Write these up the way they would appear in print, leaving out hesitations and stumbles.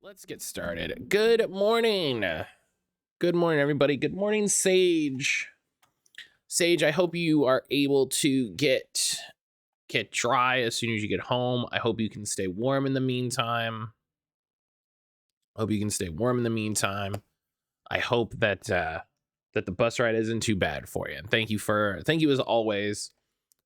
Let's get started. Good morning. Good morning, everybody. Good morning, Sage. Sage, I hope you are able to get dry as soon as you get home. I hope you can stay warm in the meantime. I hope that that the bus ride isn't too bad for you. And thank you as always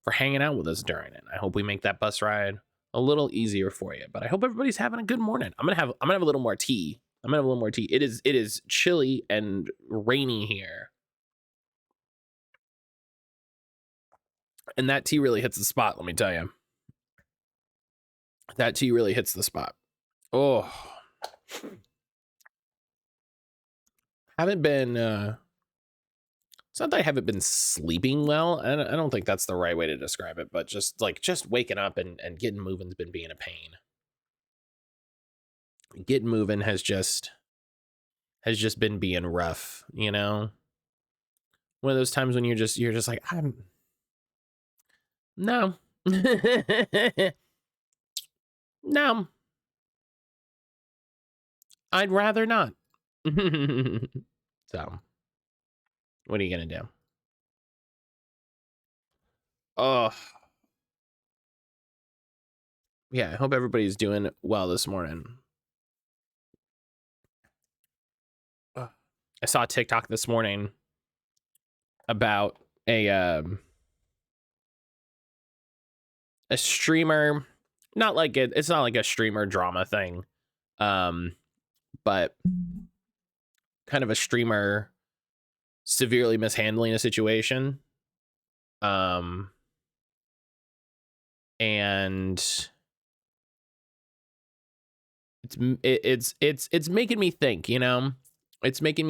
for hanging out with us during it. I hope we make that bus ride a little easier for you. But I hope everybody's having a good morning. I'm gonna have a little more tea. It is chilly and rainy here. And that tea really hits the spot, let me tell you. That tea really hits the spot. Oh. Haven't been it's not that I haven't been sleeping well. I don't think that's the right way to describe it, but just waking up and getting moving has been being a pain. Getting moving has just been being rough, you know? One of those times when you're just like, no. No. I'd rather not. So, what are you gonna do? Oh. Yeah, I hope everybody's doing well this morning. I saw a TikTok this morning about a streamer, it's not like a streamer drama thing, but kind of a streamer severely mishandling a situation, and it's making me think, you know. It's making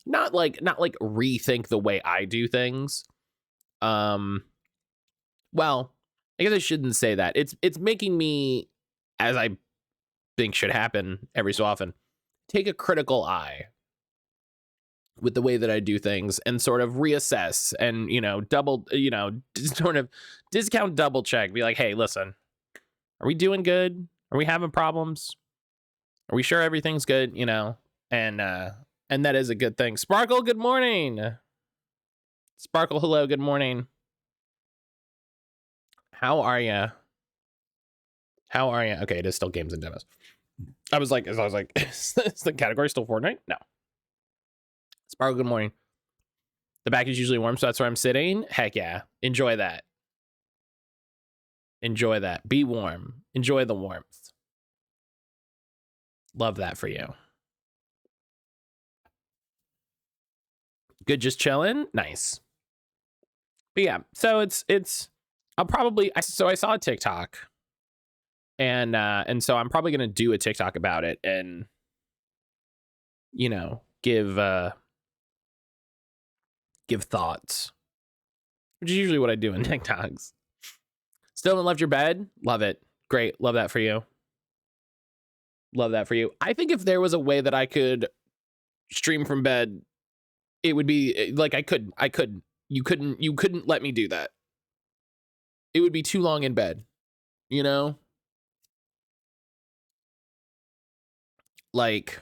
not like rethink the way I do things. Well, I guess I shouldn't say that. It's making me, as I think should happen every so often, take a critical eye with the way that I do things and sort of reassess and, sort of discount, double check, be like, hey, listen, are we doing good? Are we having problems? Are we sure everything's good? You know, and that is a good thing. Sparkle, good morning. Sparkle, hello, good morning. How are you? Okay, it is still games and demos. I was like, is the category still Fortnite? No. Sparkle, good morning. The back is usually warm, so that's where I'm sitting. Heck yeah. Enjoy that. Be warm. Enjoy the warmth. Love that for you. Good, just chilling. Nice. But yeah, so I saw a TikTok, and so I'm probably gonna do a TikTok about it and, you know, give thoughts, which is usually what I do in TikToks. Still haven't left your bed? Love it. Great. Love that for you. I think if there was a way that I could stream from bed, it would be like I could. You couldn't let me do that. It would be too long in bed, you know? Like,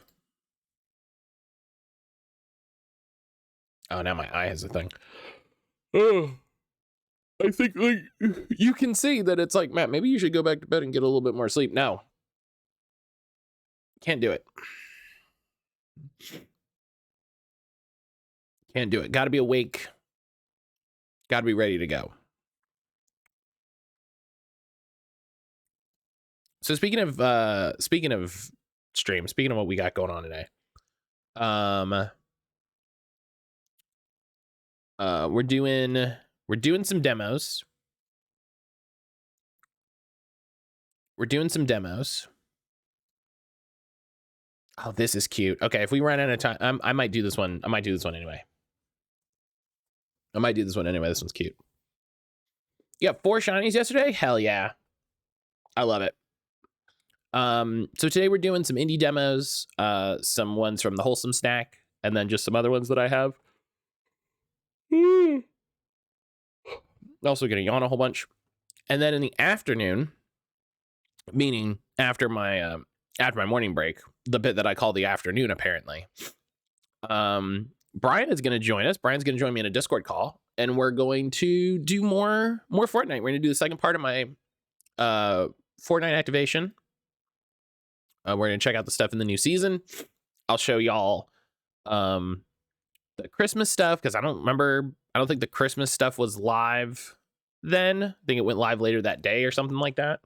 oh, now my eye has a thing. Oh, I think, like, you can see that it's like, Matt, maybe you should go back to bed and get a little bit more sleep. No. Can't do it. Gotta be awake. Gotta be ready to go. So speaking of stream, speaking of what we got going on today, we're doing some demos. Oh, this is cute. Okay, if we run out of time, I might do this one. I might do this one anyway. This one's cute. You got 4 shinies yesterday? Hell yeah. I love it. So today we're doing some indie demos, some ones from the Wholesome Snack, and then just some other ones that I have. Also gonna yawn a whole bunch. And then in the afternoon, meaning after my after my morning break, the bit that I call the afternoon, apparently. Brian is going to join us. Brian's going to join me in a Discord call, and we're going to do more Fortnite. We're going to do the second part of my Fortnite activation. We're going to check out the stuff in the new season. I'll show y'all the Christmas stuff, because I don't think the Christmas stuff was live then. I think it went live later that day or something like that.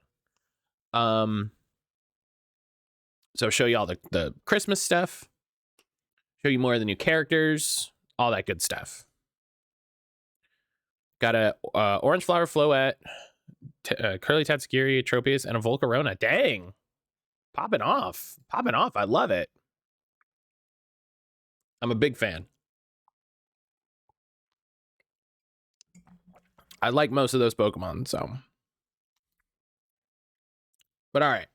So show y'all the Christmas stuff, show you more of the new characters, all that good stuff. Got a Orange Flower Floette, Curly Tatsugiri, Tropius, and a Volcarona. Dang. Popping off. I love it. I'm a big fan. I like most of those Pokemon, so. But all right.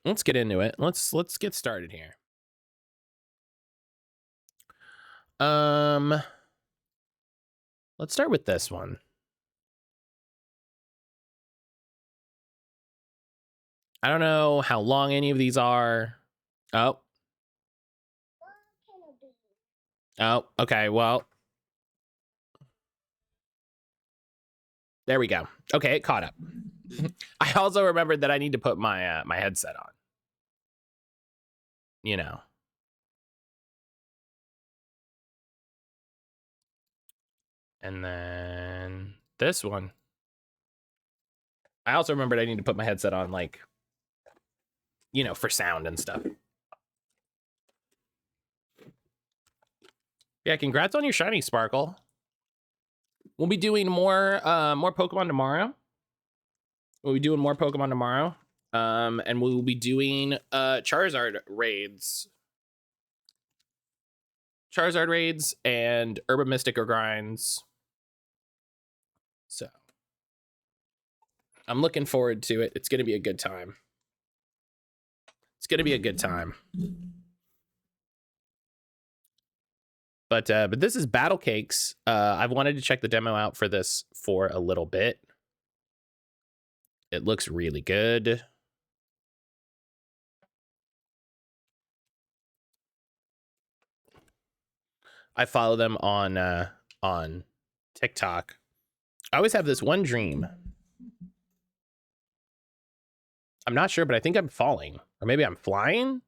Let's get into it. Let's get started here. Let's start with this one. I don't know how long any of these are. Oh, okay. Well, there we go. Okay, it caught up. I also remembered that I need to put my my headset on. You know. And then this one. I also remembered I need to put my headset on, like, you know, for sound and stuff. Yeah, congrats on your shiny, Sparkle. We'll be doing more Pokemon tomorrow. And we'll be doing Charizard raids and Herba Mystica grinds. So I'm looking forward to it. It's gonna be a good time. But this is Battle Cakes. I've wanted to check the demo out for this for a little bit. It looks really good. I follow them on TikTok. I always have this one dream. I'm not sure, but I think I'm falling. Or maybe I'm flying?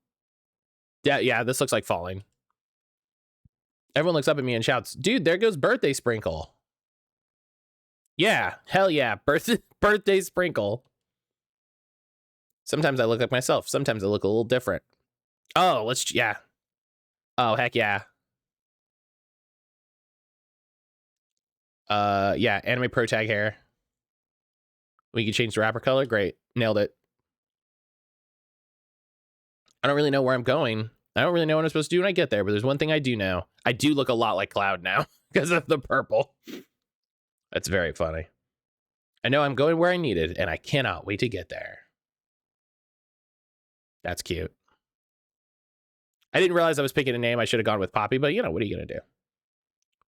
Yeah, this looks like falling. Everyone looks up at me and shouts, "Dude, there goes Birthday Sprinkle." Yeah, hell yeah, birthday Sprinkle. Sometimes I look like myself. Sometimes I look a little different. Oh, yeah. Oh, heck yeah. Yeah, anime pro tag hair. We can change the wrapper color. Great. Nailed it. I don't really know where I'm going. I don't really know what I'm supposed to do when I get there, but there's one thing I do know. I do look a lot like Cloud now because of the purple. That's very funny. I know I'm going where I needed, and I cannot wait to get there. That's cute. I didn't realize I was picking a name. I should have gone with Poppy, but you know, what are you going to do?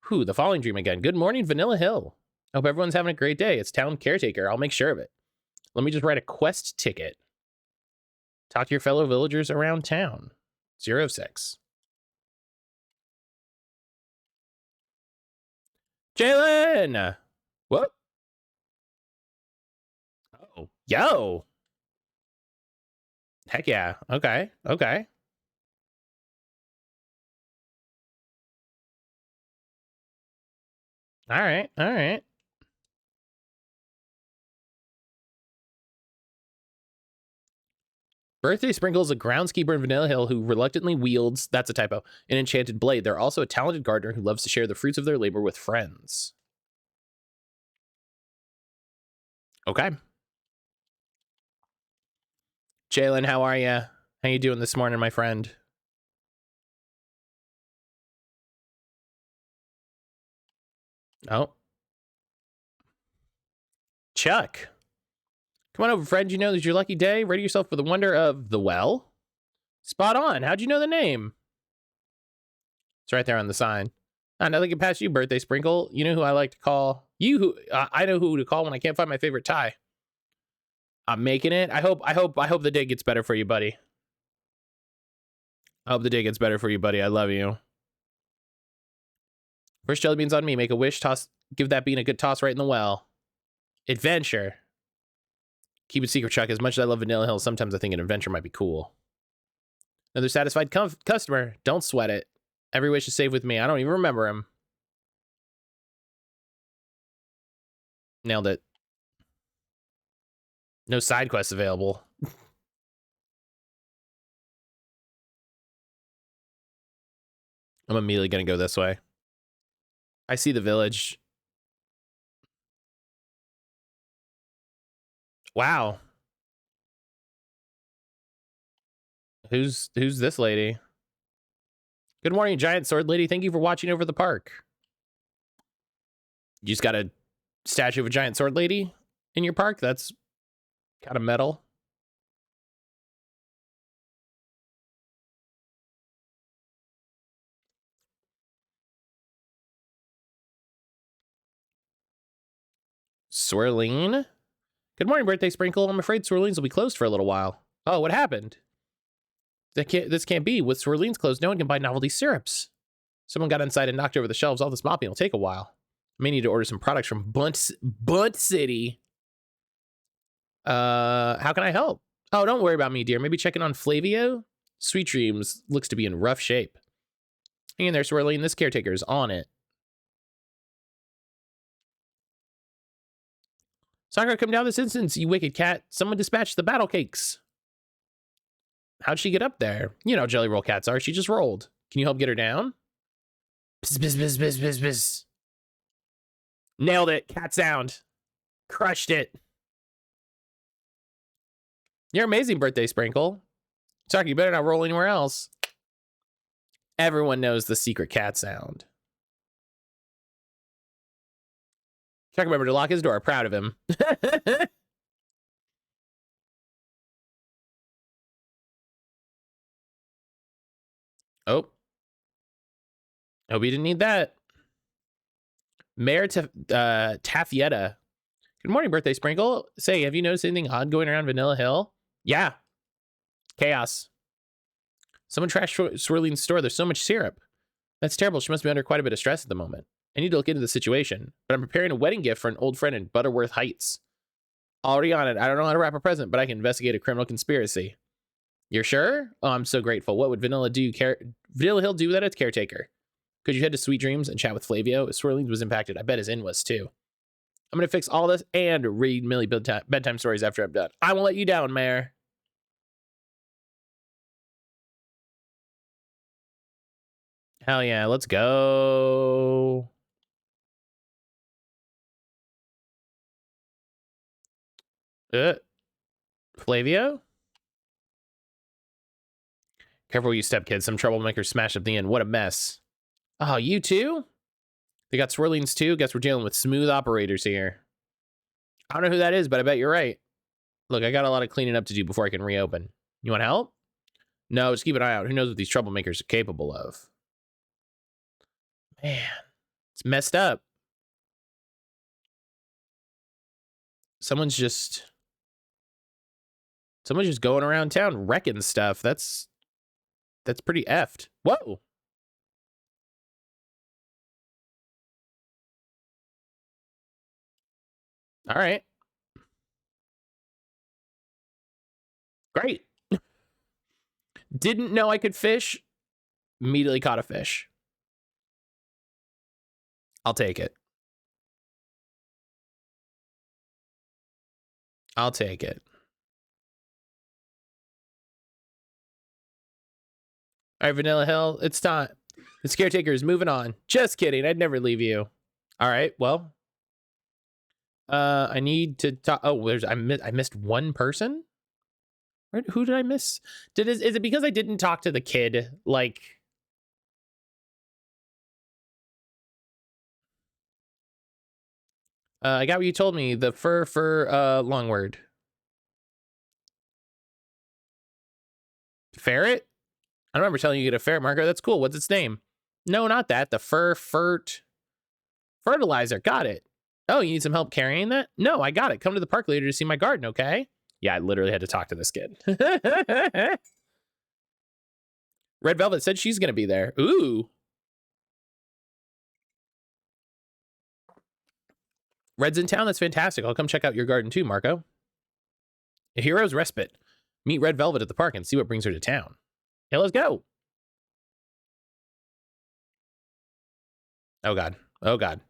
Whew, the Falling Dream again. Good morning, Vanilla Hill. Hope everyone's having a great day. It's Town Caretaker. I'll make sure of it. Let me just write a quest ticket. Talk to your fellow villagers around town. 06. Jalen! What? Oh, yo! Heck yeah. Okay. All right. Birthday Sprinkle is a groundskeeper in Vanilla Hill who reluctantly wields, that's a typo, an enchanted blade. They're also a talented gardener who loves to share the fruits of their labor with friends. Okay. Jalen, how are you? How you doing this morning, my friend? Oh. Chuck. Come on over, friend. You know this is your lucky day. Ready yourself for the wonder of the well. Spot on. How'd you know the name? It's right there on the sign. Nothing can pass you, Birthday Sprinkle. You know who I like to call. I know who to call when I can't find my favorite tie. I'm making it. I hope the day gets better for you, buddy. I hope the day gets better for you, buddy. I love you. First jelly beans on me. Make a wish. Toss. Give that bean a good toss right in the well. Adventure. Keep it secret, Chuck. As much as I love Vanilla Hill, sometimes I think an adventure might be cool. Another satisfied customer. Don't sweat it. Every wish is safe with me. I don't even remember him. Nailed it. No side quests available. I'm immediately going to go this way. I see the village. Wow. Who's this lady? Good morning, giant sword lady. Thank you for watching over the park. You just got a statue of a giant sword lady in your park? That's kind of metal. Swirling. Good morning, birthday sprinkle. I'm afraid Swirlings will be closed for a little while. Oh, what happened? This can't be. With Swirlings closed, no one can buy novelty syrups. Someone got inside and knocked over the shelves. All this mopping will take a while. I may need to order some products from Bunt City. How can I help? Oh, don't worry about me, dear. Maybe checking on Flavio? Sweet Dreams looks to be in rough shape. Hang in there, Swirling. This caretaker is on it. Sakura, come down this instance, you wicked cat. Someone dispatched the battle cakes. How'd she get up there? You know how jelly roll cats are. She just rolled. Can you help get her down? Bzz, bzz, bzz, bzz, bzz, bzz. Nailed it. Cat sound. Crushed it. You're amazing, birthday sprinkle. Sakura, you better not roll anywhere else. Everyone knows the secret cat sound. Chuck remembered to lock his door. Proud of him. Oh. Hope you didn't need that. Mayor Tafietta. Good morning, birthday sprinkle. Say, have you noticed anything odd going around Vanilla Hill? Yeah. Chaos. Someone trashed Swirling's store. There's so much syrup. That's terrible. She must be under quite a bit of stress at the moment. I need to look into the situation, but I'm preparing a wedding gift for an old friend in Butterworth Heights. Already on it. I don't know how to wrap a present, but I can investigate a criminal conspiracy. You're sure? Oh, I'm so grateful. What would Vanilla Hill do without its caretaker? Could you head to Sweet Dreams and chat with Flavio? If Swirlings was impacted, I bet his inn was too. I'm going to fix all this and read Millie bedtime stories after I'm done. I won't let you down, Mayor. Hell yeah, let's go. Flavio? Careful where you step, kid. Some troublemakers smashed up the inn. What a mess. Oh, you too? They got Swirlings too? Guess we're dealing with smooth operators here. I don't know who that is, but I bet you're right. Look, I got a lot of cleaning up to do before I can reopen. You want help? No, just keep an eye out. Who knows what these troublemakers are capable of? Man, it's messed up. Someone's just going around town wrecking stuff. That's pretty effed. Whoa. All right. Great. Didn't know I could fish. Immediately caught a fish. I'll take it. I'll take it. All right, Vanilla Hill, it's time. The caretaker is moving on. Just kidding. I'd never leave you. All right, well. I need to talk. Oh, I missed one person? Who did I miss? Is it because I didn't talk to the kid? Like, I got what you told me. The fur long word. Ferret? I don't remember telling you to get a ferret, Marco. That's cool. What's its name? No, not that. The fertilizer. Got it. Oh, you need some help carrying that? No, I got it. Come to the park later to see my garden, okay? Yeah, I literally had to talk to this kid. Red Velvet said she's gonna be there. Ooh. Red's in town. That's fantastic. I'll come check out your garden too, Marco. A hero's respite. Meet Red Velvet at the park and see what brings her to town. Yeah, let's go. Oh, God. Oh, God.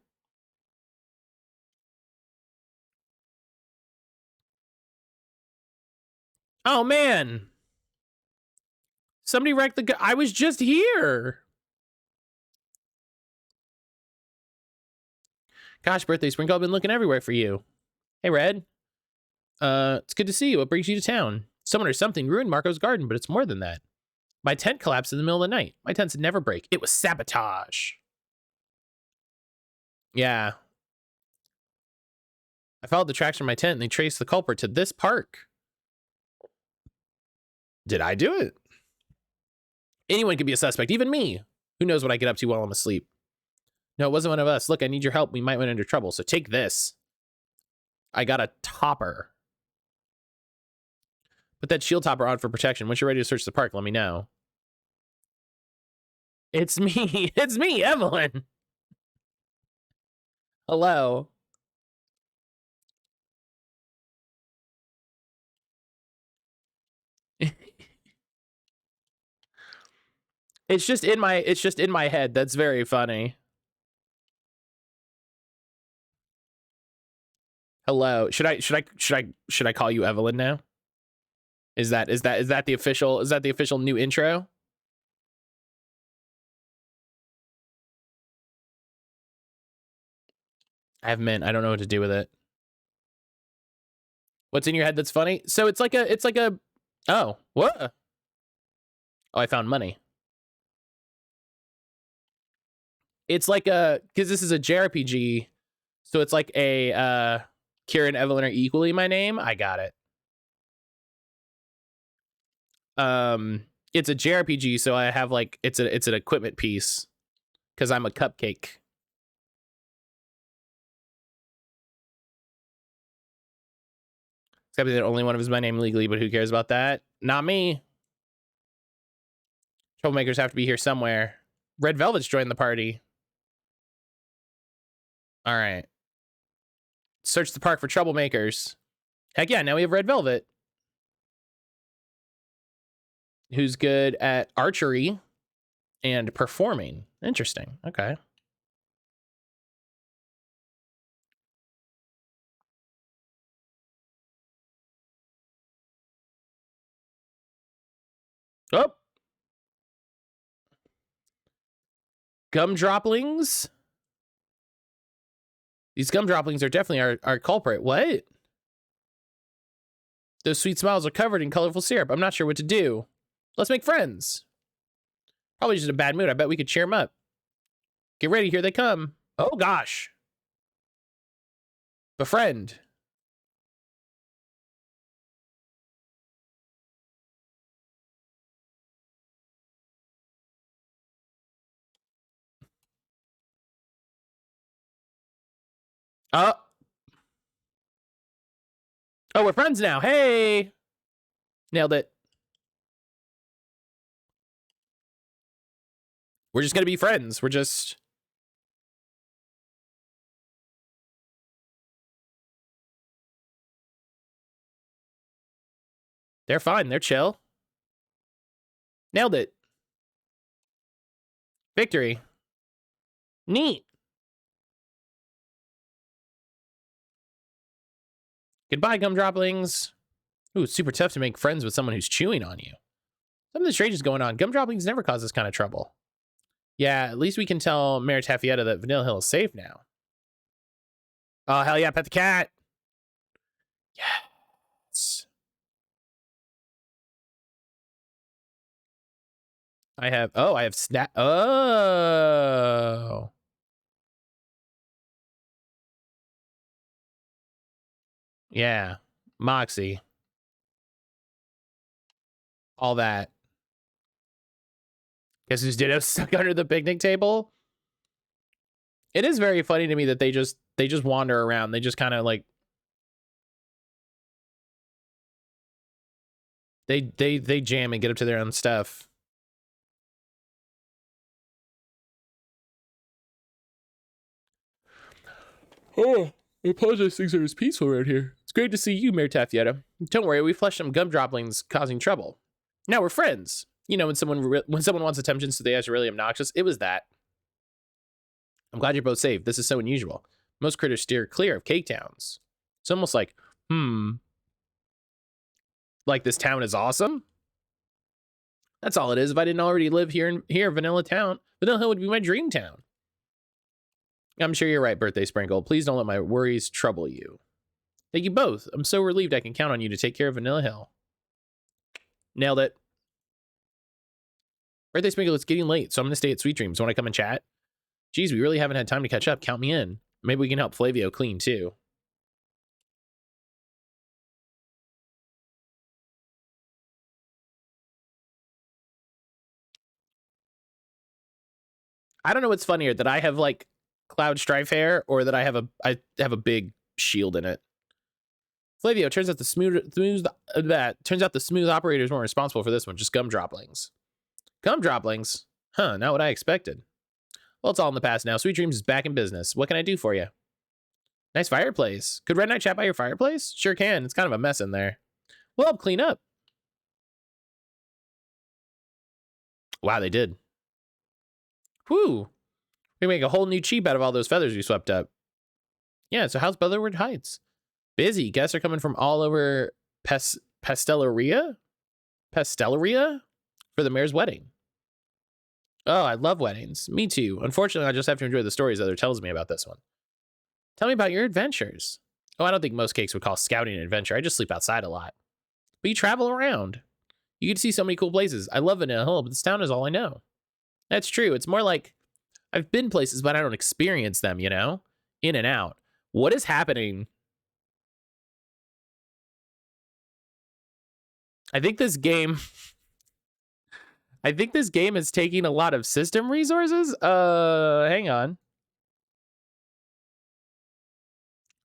Oh, man. Somebody wrecked the... I was just here. Gosh, birthday sprinkle. I've been looking everywhere for you. Hey, Red. It's good to see you. What brings you to town? Someone or something ruined Marco's garden, but it's more than that. My tent collapsed in the middle of the night. My tents never break. It was sabotage. Yeah. I followed the tracks from my tent and they traced the culprit to this park. Did I do it? Anyone could be a suspect, even me. Who knows what I get up to while I'm asleep? No, it wasn't one of us. Look, I need your help. We might run into trouble, so take this. I got a topper. Put that shield topper on for protection. Once you're ready to search the park, let me know. It's me. It's me, Evelyn. Hello. It's just in my head. That's very funny. Hello. Should I call you Evelyn now? Is that the official new intro? I have mint. I don't know what to do with it. What's in your head that's funny? So it's like a oh, what? Oh, I found money. It's like because this is a JRPG, so it's like a Kira and Evelyn are equally my name. I got it. It's a JRPG, so I have like it's an equipment piece because I'm a cupcake. It's gotta be the only one of his my name legally, but who cares about that? Not me. Troublemakers have to be here somewhere. Red Velvet's joined the party. All right. Search the park for troublemakers. Heck yeah, now we have Red Velvet. Who's good at archery and performing. Interesting. Okay. Oh. Gumdroplings. These gumdroplings are definitely our culprit. What? Those sweet smiles are covered in colorful syrup. I'm not sure what to do. Let's make friends. Probably just in a bad mood. I bet we could cheer them up. Get ready. Here they come. Oh, gosh. Befriend. Oh, we're friends now. Hey. Nailed it. We're just going to be friends. We're just... They're fine. They're chill. Nailed it. Victory. Neat. Goodbye, gumdroplings. Ooh, it's super tough to make friends with someone who's chewing on you. Something strange is going on. Gumdroplings never cause this kind of trouble. Yeah, at least we can tell Mayor Taffietta that Vanilla Hill is safe now. Oh, hell yeah, pet the cat. Yes. I have snap. Oh. Yeah. Moxie. All that. Guess who's Ditto stuck under the picnic table? It is very funny to me that they just wander around. They just kind of like They jam and get up to their own stuff. Oh, I apologize. Things are as peaceful around here. It's great to see you, Mayor Tafietta. Don't worry, we flushed some gum droplings causing trouble. Now we're friends. You know, when someone wants attention, so they are really obnoxious. It was that. I'm glad you're both safe. This is so unusual. Most critters steer clear of cake towns. It's almost like, like this town is awesome. That's all it is. If I didn't already live here Vanilla Town, Vanilla Hill would be my dream town. I'm sure you're right, Birthday Sprinkle. Please don't let my worries trouble you. Thank you both. I'm so relieved I can count on you to take care of Vanilla Hill. Nailed it. Birthday Sprinkle, it's getting late, so I'm going to stay at Sweet Dreams. Want to come and chat? Geez, we really haven't had time to catch up. Count me in. Maybe we can help Flavio clean, too. I don't know what's funnier, that I have, like, Cloud Strife hair, or that I have a big shield in it. Flavio, turns out the smooth operators weren't responsible for this one, just gum droplings. Gum droplings? Huh, not what I expected. Well, it's all in the past now. Sweet Dreams is back in business. What can I do for you? Nice fireplace. Could Red Knight chat by your fireplace? Sure can. It's kind of a mess in there. We'll help clean up. Wow, they did. Whew. We make a whole new cheap out of all those feathers we swept up. Yeah, so how's Bellerwood Heights? Busy. Guests are coming from all over Pastelleria for the mayor's wedding. Oh, I love weddings. Me too. Unfortunately, I just have to enjoy the stories Other tells me about this one. Tell me about your adventures. Oh, I don't think most cakes would call scouting an adventure. I just sleep outside a lot. But you travel around. You get to see so many cool places. I love Vanilla Hill, but this town is all I know. That's true. It's more like I've been places, but I don't experience them, you know? In and out. What is happening? I think this game is taking a lot of system resources. Hang on.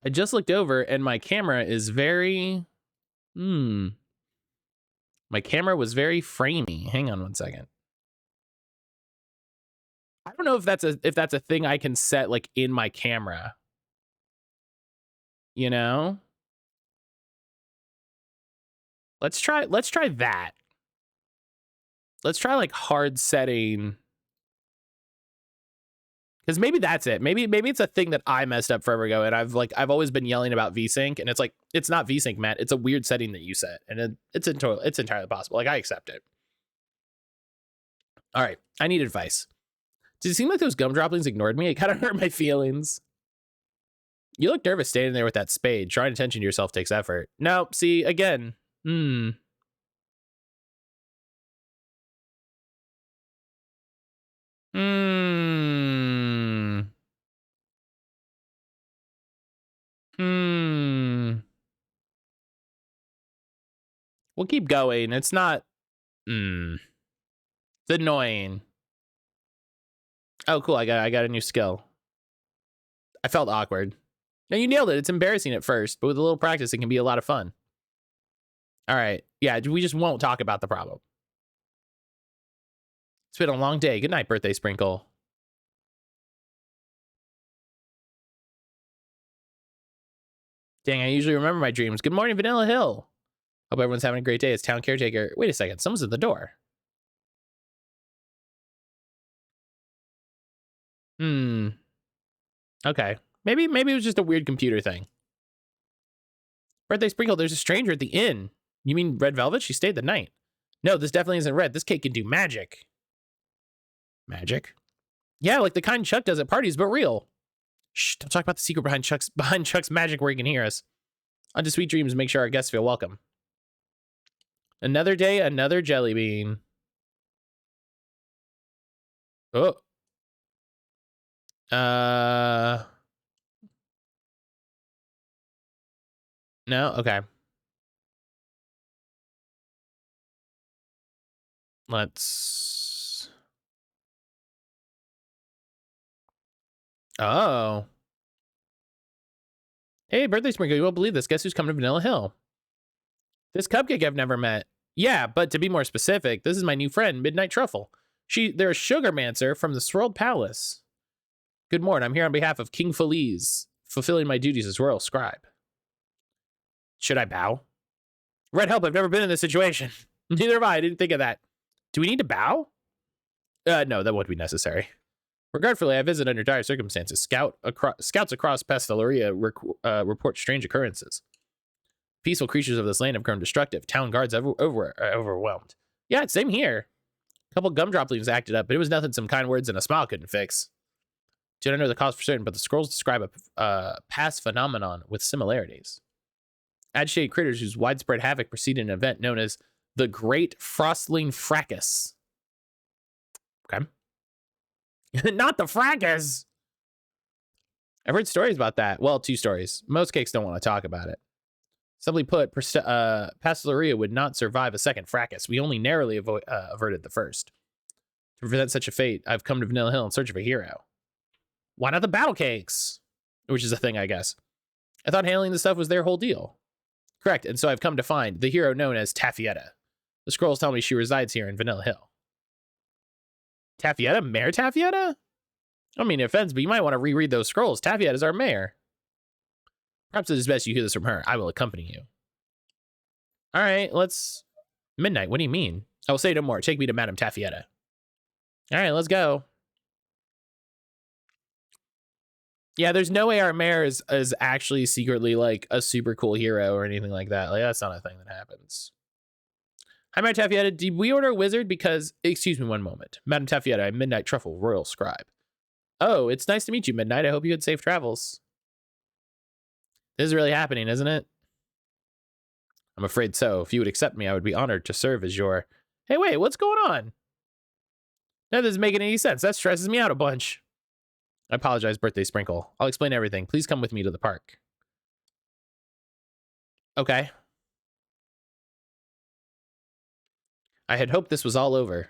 I just looked over and my camera is very my camera was very framey. Hang on one second. I don't know if that's a thing I can set like in my camera. You know? Let's try that. Let's try like hard setting. Because maybe that's it. Maybe it's a thing that I messed up forever ago, and I've always been yelling about VSync, and it's like it's not VSync, Matt. It's a weird setting that you set, and it's entirely possible. Like I accept it. All right, I need advice. Does it seem like those gum droplings ignored me? It kind of hurt my feelings. You look nervous standing there with that spade. Drawing attention to yourself takes effort. No, see again. Hmm. We'll keep going. It's not. It's annoying. Oh, cool. I got a new skill. I felt awkward. Now you nailed it. It's embarrassing at first, but with a little practice, it can be a lot of fun. All right. Yeah, we just won't talk about the problem. It's been a long day. Good night, Birthday Sprinkle. Dang, I usually remember my dreams. Good morning, Vanilla Hill. Hope everyone's having a great day as town caretaker. Wait a second. Someone's at the door. Okay. Maybe it was just a weird computer thing. Birthday Sprinkle, there's a stranger at the inn. You mean Red Velvet? She stayed the night. No, this definitely isn't red. This cake can do magic. Magic? Yeah, like the kind Chuck does at parties, but real. Shh, don't talk about the secret behind Chuck's magic where he can hear us. On to Sweet Dreams, make sure our guests feel welcome. Another day, another jelly bean. Oh. No? Okay. Let's... Oh. Hey, Birthday Sprinkle, you won't believe this. Guess who's coming to Vanilla Hill? This cupcake I've never met. Yeah, but to be more specific, this is my new friend, Midnight Truffle. They're a sugarmancer from the Swirled Palace. Good morning. I'm here on behalf of King Feliz, fulfilling my duties as royal scribe. Should I bow? Red help, I've never been in this situation. Neither have I didn't think of that. Do we need to bow? No, that won't be necessary. Regardfully, I visit under dire circumstances. Scouts across Pastelaria report strange occurrences. Peaceful creatures of this land have grown destructive. Town guards overwhelmed. Yeah, same here. A couple gumdrop leaves acted up, but it was nothing some kind words and a smile couldn't fix. Do not know the cause for certain, but the scrolls describe a past phenomenon with similarities. Agitated critters whose widespread havoc preceded an event known as the Great Frostling Fracas. Okay. Not the fracas! I've heard stories about that. Well, 2 stories. Most cakes don't want to talk about it. Simply put, Pastelaria would not survive a second fracas. We only narrowly averted the first. To prevent such a fate, I've come to Vanilla Hill in search of a hero. Why not the battle cakes? Which is a thing, I guess. I thought handling the stuff was their whole deal. Correct, and so I've come to find the hero known as Taffietta. The scrolls tell me she resides here in Vanilla Hill. Taffietta? Mayor Taffietta? I don't mean no offense, but you might want to reread those scrolls. Taffietta's our mayor. Perhaps it is best you hear this from her. I will accompany you. All right, let's... Midnight, what do you mean? I will say no more. Take me to Madame Taffietta. All right, let's go. Yeah, there's no way our mayor is actually secretly like a super cool hero or anything like that. Like, that's not a thing that happens. Hi, Madame Taffietta. Did we order a wizard? Because, excuse me one moment. Madame Taffietta, I'm Midnight Truffle, Royal Scribe. Oh, it's nice to meet you, Midnight. I hope you had safe travels. This is really happening, isn't it? I'm afraid so. If you would accept me, I would be honored to serve as your... Hey, wait, what's going on? None of this is making any sense. That stresses me out a bunch. I apologize, Birthday Sprinkle. I'll explain everything. Please come with me to the park. Okay. I had hoped this was all over.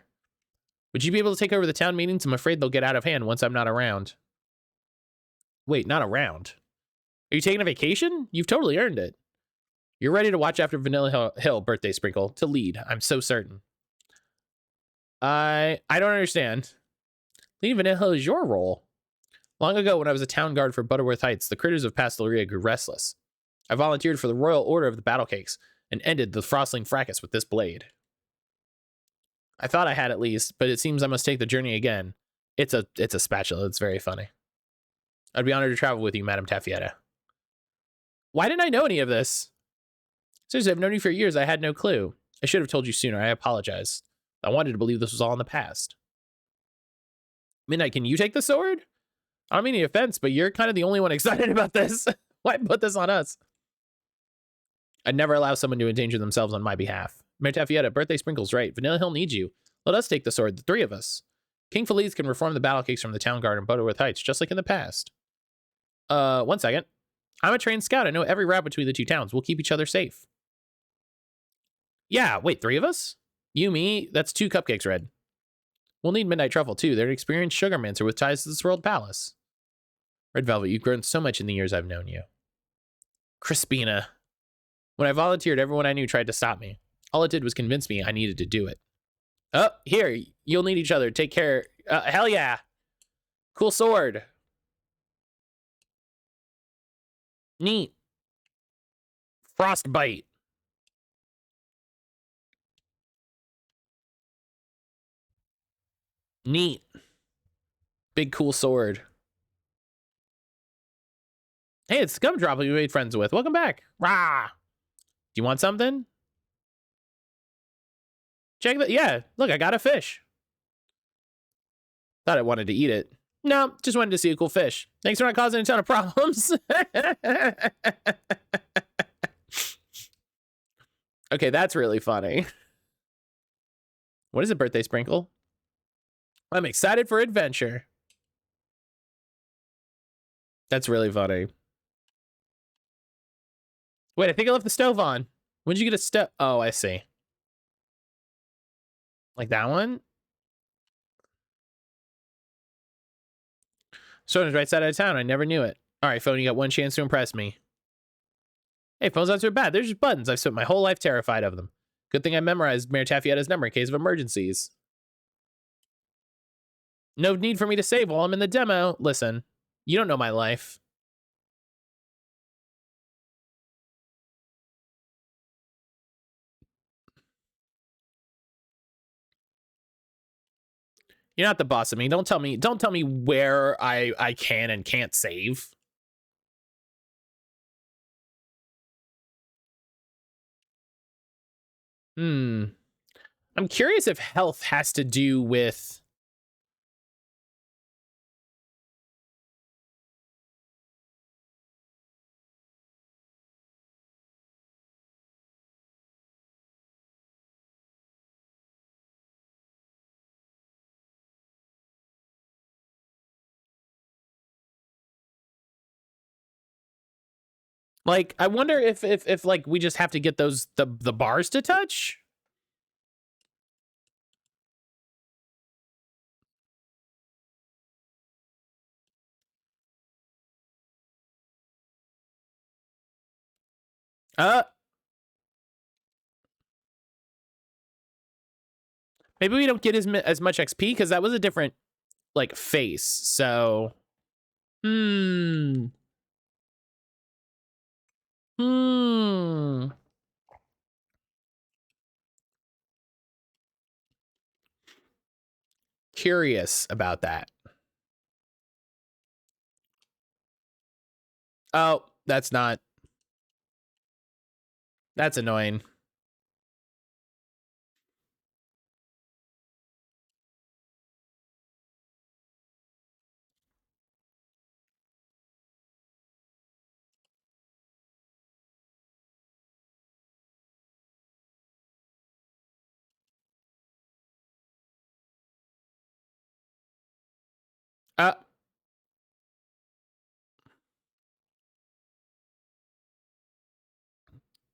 Would you be able to take over the town meetings? I'm afraid they'll get out of hand once I'm not around. Wait, not around? Are you taking a vacation? You've totally earned it. You're ready to watch after Vanilla Hill, Birthday Sprinkle, to lead. I'm so certain. I don't understand. Leading Vanilla Hill is your role. Long ago, when I was a town guard for Butterworth Heights, the critters of Pastelaria grew restless. I volunteered for the Royal Order of the Battle Cakes and ended the Frostling Fracas with this blade. I thought I had at least, but it seems I must take the journey again. It's a spatula. It's very funny. I'd be honored to travel with you, Madame Taffietta. Why didn't I know any of this? Seriously, I've known you for years. I had no clue. I should have told you sooner. I apologize. I wanted to believe this was all in the past. Midnight, can you take the sword? I don't mean any offense, but you're kind of the only one excited about this. Why put this on us? I'd never allow someone to endanger themselves on my behalf. Mayor Taffietta, Birthday Sprinkle's right. Vanilla Hill needs you. Let us take the sword, the 3 of us. King Feliz can reform the battle cakes from the town guard in Butterworth Heights, just like in the past. 1 second. I'm a trained scout. I know every route between the 2 towns. We'll keep each other safe. Yeah, wait, 3 of us? You, me, that's 2 cupcakes, Red. We'll need Midnight Truffle, too. They're an experienced sugarmancer with ties to the Swirled Palace. Red Velvet, you've grown so much in the years I've known you. Crispina. When I volunteered, everyone I knew tried to stop me. All it did was convince me I needed to do it. Oh, here, you'll need each other. Take care. Hell yeah. Cool sword. Neat. Frostbite. Neat. Big cool sword. Hey, it's Gumdrop we made friends with. Welcome back. Rah! Do you want something? Check that. Yeah, look, I got a fish. Thought I wanted to eat it. No, just wanted to see a cool fish. Thanks for not causing a ton of problems. Okay, that's really funny. What is it, Birthday Sprinkle? I'm excited for adventure. That's really funny. Wait, I think I left the stove on. When did you get a stove? Oh, I see. Like that one? Sona's right side of town. I never knew it. All right, phone, you got one chance to impress me. Hey, phones aren't so bad. They're just buttons. I've spent my whole life terrified of them. Good thing I memorized Mayor Taffietta's number in case of emergencies. No need for me to save while I'm in the demo. Listen, you don't know my life. You're not the boss of me. Don't tell me where I can and can't save. I'm curious if health has to do with... Like, I wonder if like we just have to get those the bars to touch. Maybe we don't get as much XP because that was a different like face. So, Curious about that. Oh, that's annoying.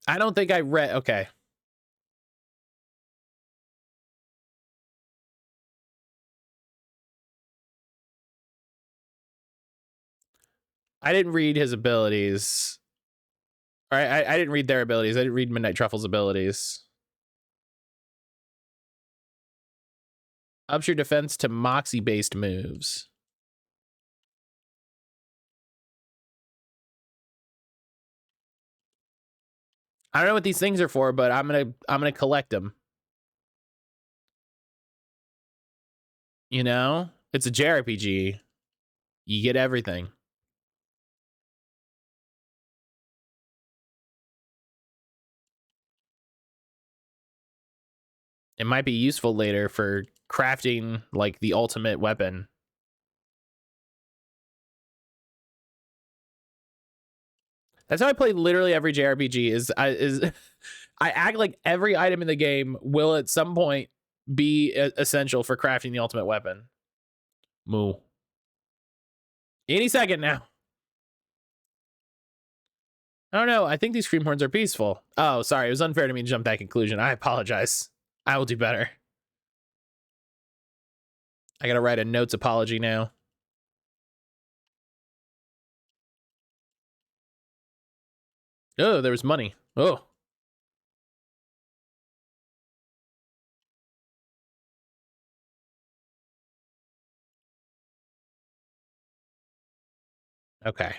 I don't think I read. Okay. I didn't read his abilities. All right, I didn't read their abilities. I didn't read Midnight Truffle's abilities. Ups your defense to Moxie-based moves. I don't know what these things are for, but I'm gonna collect them. You know, it's a JRPG. You get everything. It might be useful later for crafting like the ultimate weapon. That's how I play literally every JRPG. Is I act like every item in the game will at some point be essential for crafting the ultimate weapon. Moo. Any second now. I don't know. I think these cream horns are peaceful. Oh, sorry. It was unfair to me to jump that conclusion. I apologize. I will do better. I gotta write a notes apology now. Oh, there was money. Oh. Okay.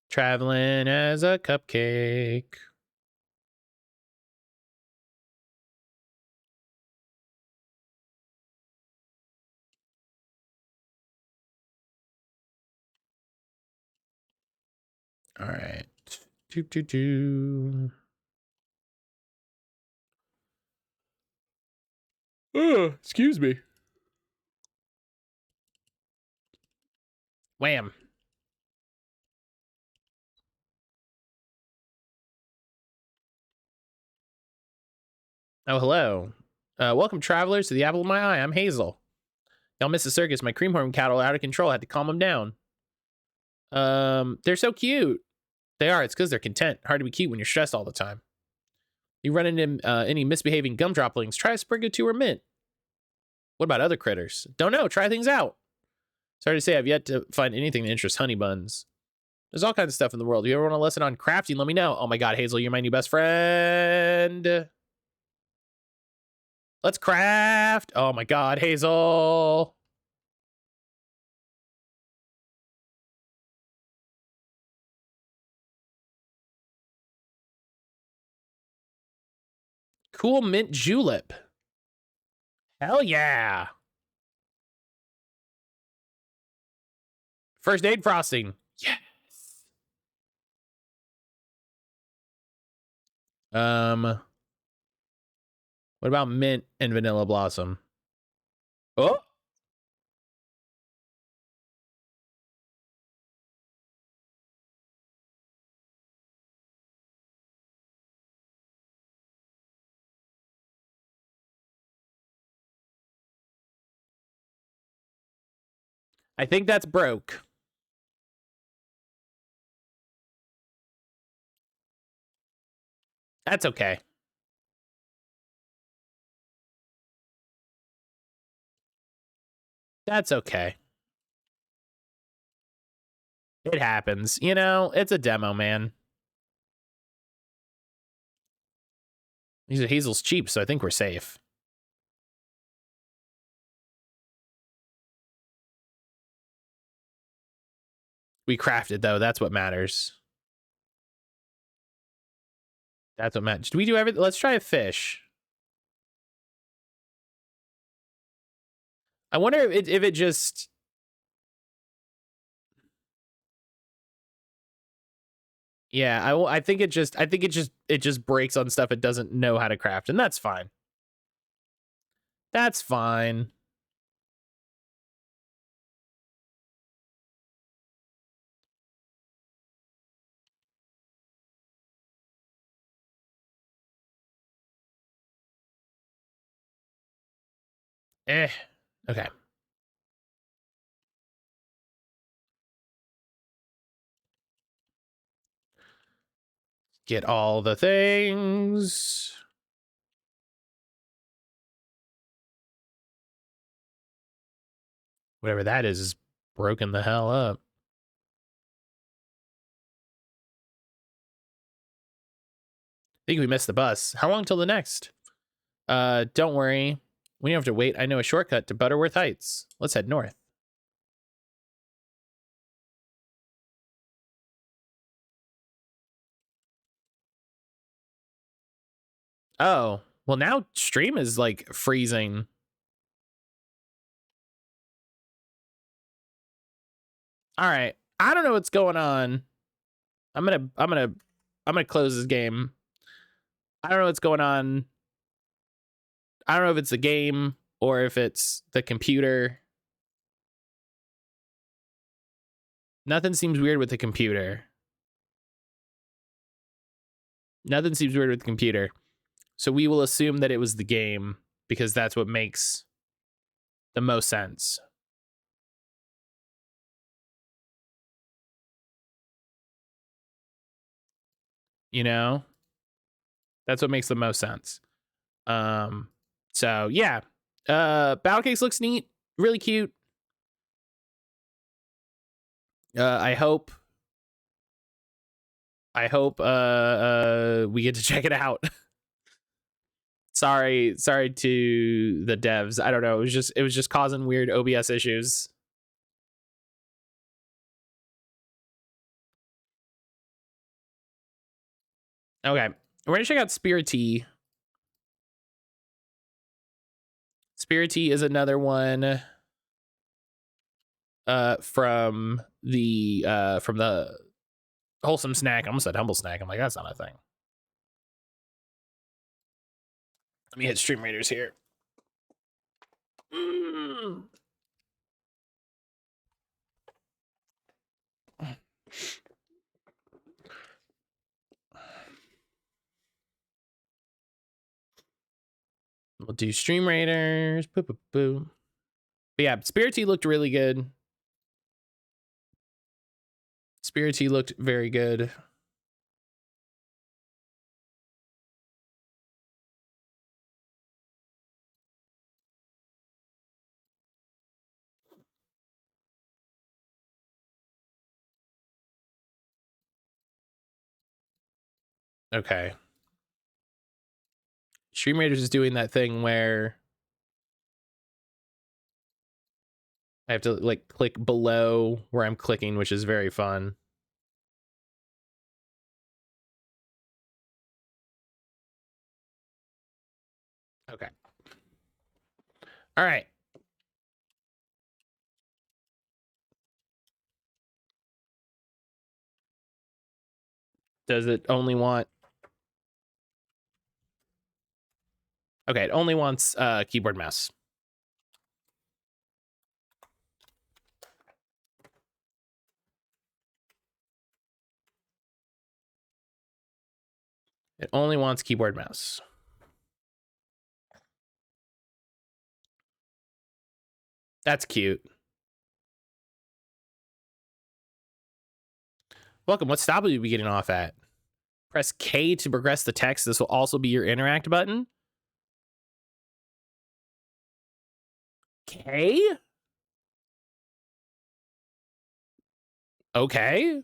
Traveling as a cupcake. All right. Oh, excuse me. Wham. Oh, hello. Welcome, travelers, to the apple of my eye. I'm Hazel. Y'all missed the circus. My creamhorn cattle are out of control. I had to calm them down. They're so cute. They are. It's because they're content. Hard to be cute when you're stressed all the time. You run into any misbehaving gumdroplings, try a Sprigatito or mint. What about other critters? Don't know. Try things out. Sorry to say, I've yet to find anything that interests honey buns. There's all kinds of stuff in the world. If you ever want to listen on crafting, let me know. Oh my god, Hazel, you're my new best friend. Let's craft. Oh my god, Hazel. Cool mint julep. Hell yeah. First aid frosting. Yes. What about mint and vanilla blossom? Oh. I think that's broke. That's okay. That's okay. It happens. You know, it's a demo, man. Hazel's cheap, so I think we're safe. We crafted, though. That's what matters. That's what matters. Do we do everything? Let's try a fish. I wonder if it just... Yeah, I think it just breaks on stuff it doesn't know how to craft, and that's fine. That's fine. Okay. Get all the things. Whatever that is broken the hell up. I think we missed the bus. How long till the next? Don't worry. We don't have to wait. I know a shortcut to Butterworth Heights. Let's head north. Oh, well now stream is like freezing. All right. I don't know what's going on. I'm gonna close this game. I don't know what's going on. I don't know if it's the game or if it's the computer. Nothing seems weird with the computer. Nothing seems weird with the computer. So we will assume that it was the game because that's what makes the most sense. You know? That's what makes the most sense. So yeah. Battle Case looks neat, really cute. I hope we get to check it out. sorry to the devs. I don't know. It was just causing weird OBS issues. Okay. We're gonna check out Spiritea. Spiritea is another one from the wholesome snack. I almost said humble snack. I'm like, that's not a thing. Let me hit Stream Raiders here. We'll do Stream Raiders. Boo, boo, boo. But yeah, Spiritea looked really good. Spiritea looked very good. Okay. Stream Raiders is doing that thing where I have to like click below where I'm clicking, which is very fun. Okay. All right. Does it only want... Okay, it only wants keyboard mouse. It only wants keyboard mouse. That's cute. Welcome. What stop will you be getting off at? Press K to progress the text. This will also be your interact button. K? Okay.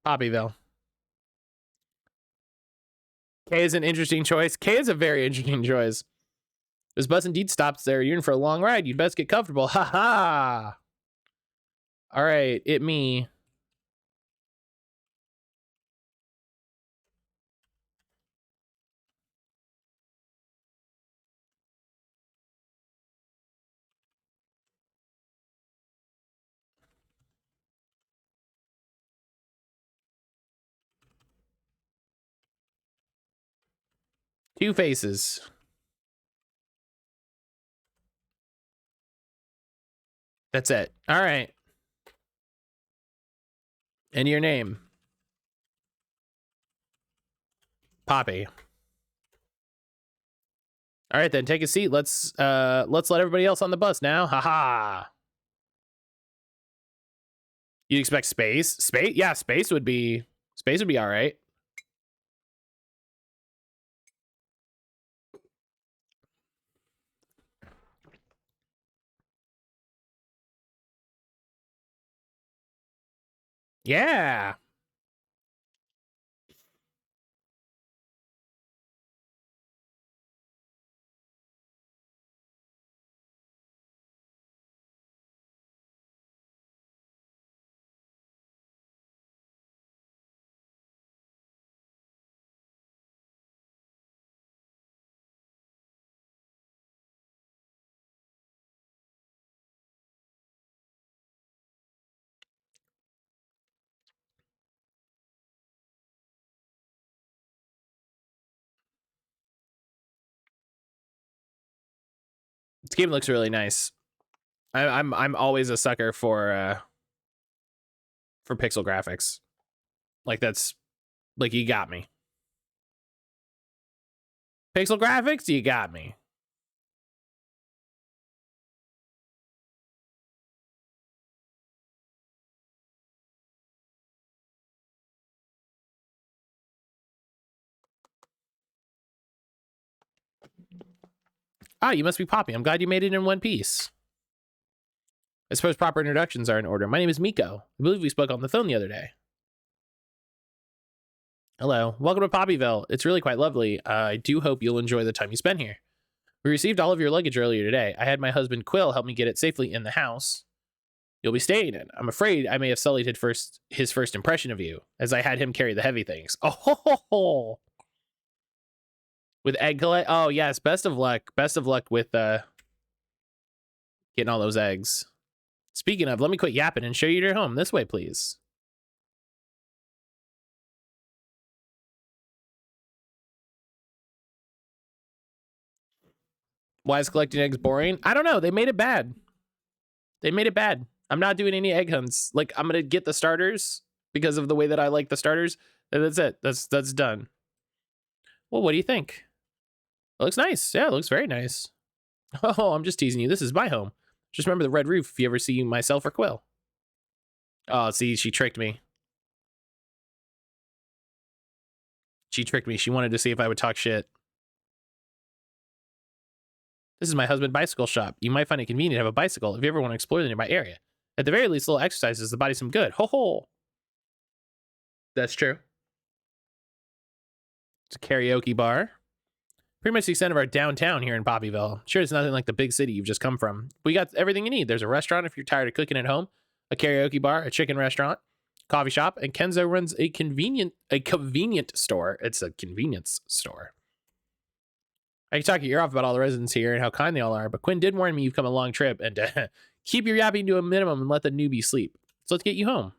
Poppyville. K is an interesting choice. K is a very interesting choice. This bus indeed stops there. You're in for a long ride. You'd best get comfortable. Ha ha. All right, it me. Two faces. That's it. All right. And your name? Poppy. All right, then take a seat. Let's let everybody else on the bus now. Haha. You'd expect space? Space? Yeah, space would be all right. Yeah. This game looks really nice. I'm always a sucker for pixel graphics. Like that's like you got me. Pixel graphics, you got me. Ah, you must be Poppy. I'm glad you made it in one piece. I suppose proper introductions are in order. My name is Miko. I believe we spoke on the phone the other day. Hello. Welcome to Poppyville. It's really quite lovely. I do hope you'll enjoy the time you spend here. We received all of your luggage earlier today. I had my husband Quill help me get it safely in the house you'll be staying in. I'm afraid I may have sullied his first impression of you, as I had him carry the heavy things. Oh, ho, ho, ho. With egg collect. Oh, yes. Best of luck. Best of luck with getting all those eggs. Speaking of, let me quit yapping and show you your home. This way, please. Why is collecting eggs boring? I don't know. They made it bad. They made it bad. I'm not doing any egg hunts. Like, I'm going to get the starters because of the way that I like the starters. And that's it. That's done. Well, what do you think? It looks nice. Yeah, it looks very nice. Oh, I'm just teasing you. This is my home. Just remember the red roof if you ever see myself or Quill. Oh, see, she tricked me. She tricked me. She wanted to see if I would talk shit. This is my husband's bicycle shop. You might find it convenient to have a bicycle if you ever want to explore the nearby area. At the very least, a little exercise does the body some good. Ho ho! That's true. It's a karaoke bar. Pretty much the extent of our downtown here in Poppyville. Sure, it's nothing like the big city you've just come from. We got everything you need. There's a restaurant if you're tired of cooking at home, a karaoke bar, a chicken restaurant, coffee shop, and Kenzo runs a convenient store. It's a convenience store. I can talk your ear off about all the residents here and how kind they all are, but Quinn did warn me you've come a long trip and keep your yapping to a minimum and let the newbie sleep. So let's get you home.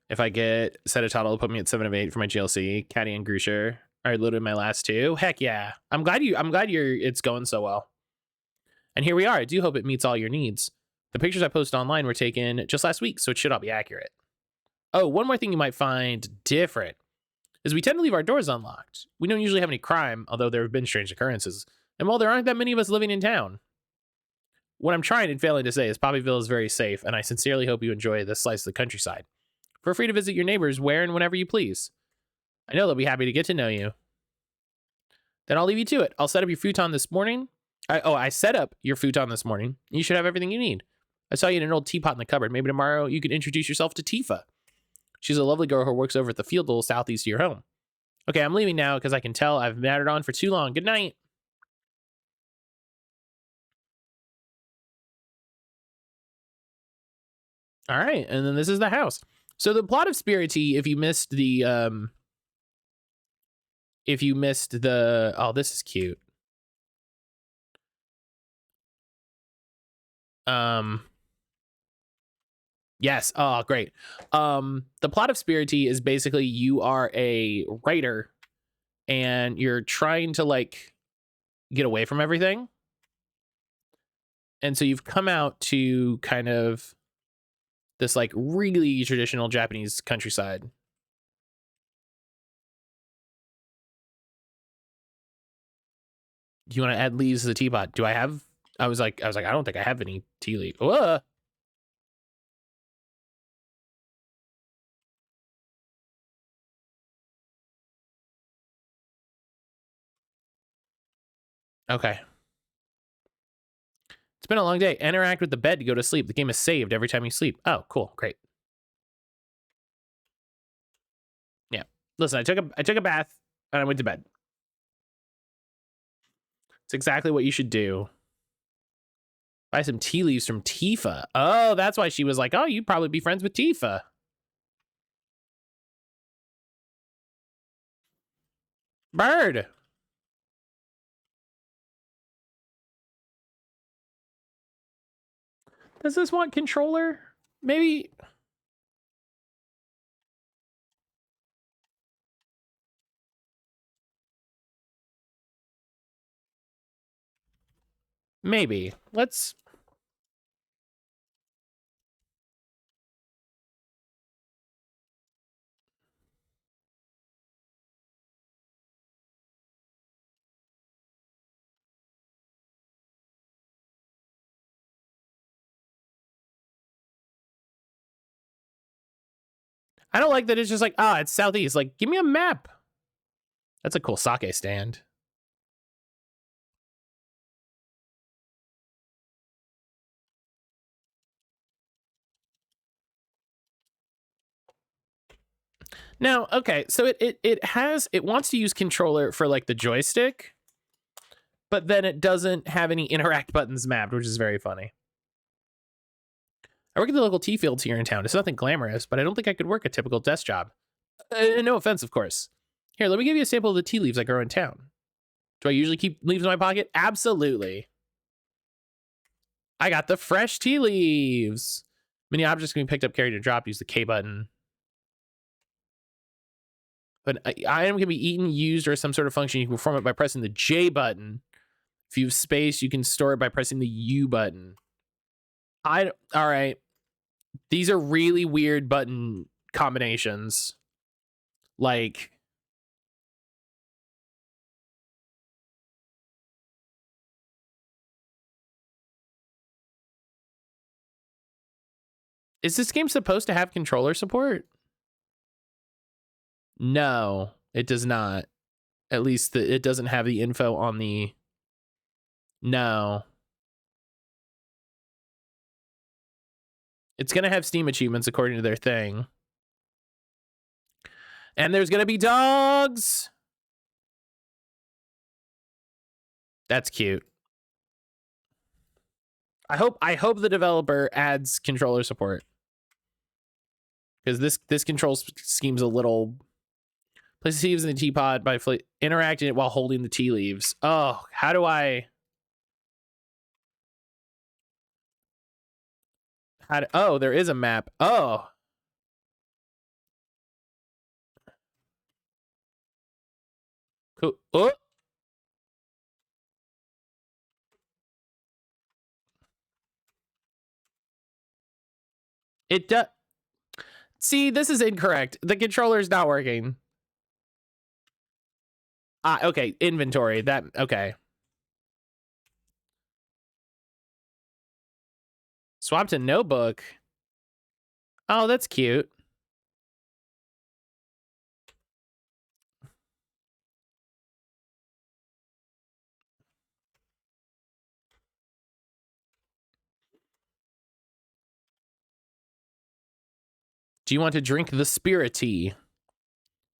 If I get set a total, put me at 7 of 8 for my GLC. Caddy and Grusher are loaded my last two. Heck yeah. I'm glad it's going so well. And here we are. I do hope it meets all your needs. The pictures I posted online were taken just last week, so it should all be accurate. Oh, one more thing you might find different is we tend to leave our doors unlocked. We don't usually have any crime, although there have been strange occurrences. And while there aren't that many of us living in town, what I'm trying and failing to say is Poppyville is very safe, and I sincerely hope you enjoy this slice of the countryside. Feel free to visit your neighbors where and whenever you please. I know they'll be happy to get to know you. Then I'll leave you to it. I'll set up your futon this morning. I set up your futon this morning. You should have everything you need. I saw you in an old teapot in the cupboard. Maybe tomorrow you could introduce yourself to Tifa. She's a lovely girl who works over at the field a little southeast of your home. Okay, I'm leaving now because I can tell I've mattered on for too long. Good night. All right, and then this is the house. So the plot of Spirity, if you missed the oh, this is cute. Yes. Oh, great. The plot of Spirity is basically you are a writer and you're trying to like get away from everything. And so you've come out to kind of this like really traditional Japanese countryside. Do you want to add leaves to the teapot? Do I have? I was like, I don't think I have any tea leaf. Okay. It's been a long day. Interact with the bed to go to sleep. The game is saved every time you sleep. Oh, cool. Great. Yeah. Listen, I took a bath and I went to bed. It's exactly what you should do. Buy some tea leaves from Tifa. Oh, that's why she was like, oh, you'd probably be friends with Tifa. Bird. Does this want controller? Maybe. Maybe. Let's. I don't like that it's just like, it's southeast. Like, give me a map. That's a cool sake stand. Now, okay, so it wants to use controller for like the joystick, but then it doesn't have any interact buttons mapped, which is very funny. I work at the local tea fields here in town. It's nothing glamorous, but I don't think I could work a typical desk job. No offense, of course. Here, let me give you a sample of the tea leaves I grow in town. Do I usually keep leaves in my pocket? Absolutely. I got the fresh tea leaves. Many objects can be picked up, carried, or dropped. Use the K button. But an item can be eaten, used, or some sort of function. You can perform it by pressing the J button. If you have space, you can store it by pressing the U button. All right. These are really weird button combinations. Like, Is this game supposed to have controller support? No, it does not. At least it doesn't have the info on the... No. It's going to have Steam achievements according to their thing. And there's going to be dogs! That's cute. I hope the developer adds controller support. Because this control scheme's a little... Place the tea leaves in the teapot by interacting it while holding the tea leaves. Oh, how do I... Oh, there is a map. Oh. Cool. Oh. It does... See, this is incorrect. The controller is not working. Okay, inventory. Okay. Swap to notebook. Oh, that's cute. Do you want to drink the spirit tea?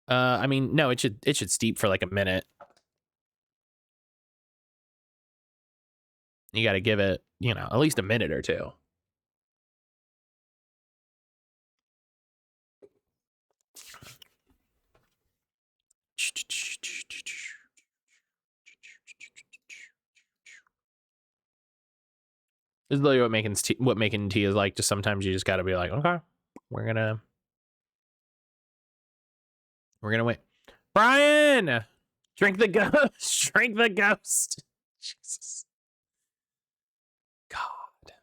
I mean, no, it should steep for like a minute. You got to give it, at least a minute or two. This is literally what making tea is like. Just sometimes you just got to be like, okay, we're gonna wait. Brian, drink the ghost. Drink the ghost. Jesus. God.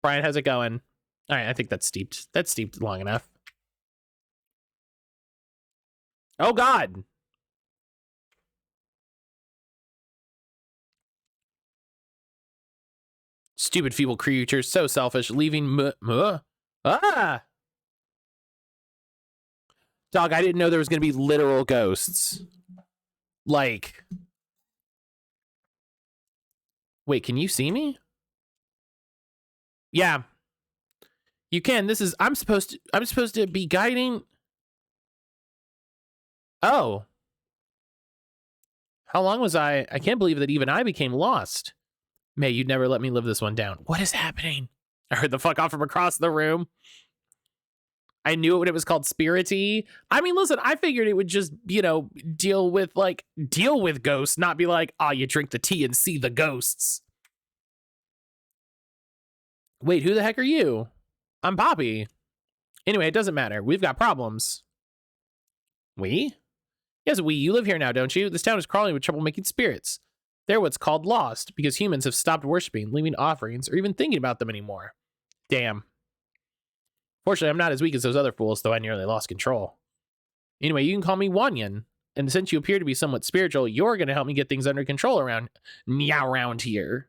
Brian, how's it going? All right, I think that's steeped. That's steeped long enough. Oh God. Stupid feeble creatures, so selfish, leaving ah! Dog, I didn't know there was gonna be literal ghosts. Like... Wait, can you see me? Yeah. You can. This is... I'm supposed to be guiding... Oh. How long was I can't believe that even I became lost. May, you'd never let me live this one down. What is happening? I heard the fuck off from across the room. I knew it when it was called Spirity. I mean, listen, I figured it would just, deal with ghosts, not be like, you drink the tea and see the ghosts. Wait, who the heck are you? I'm Poppy. Anyway, it doesn't matter. We've got problems. We? Yes, we. You live here now, don't you? This town is crawling with troublemaking spirits. They're what's called lost, because humans have stopped worshiping, leaving offerings, or even thinking about them anymore. Damn. Fortunately, I'm not as weak as those other fools, though I nearly lost control. Anyway, you can call me Wanyan, and since you appear to be somewhat spiritual, you're going to help me get things under control around here.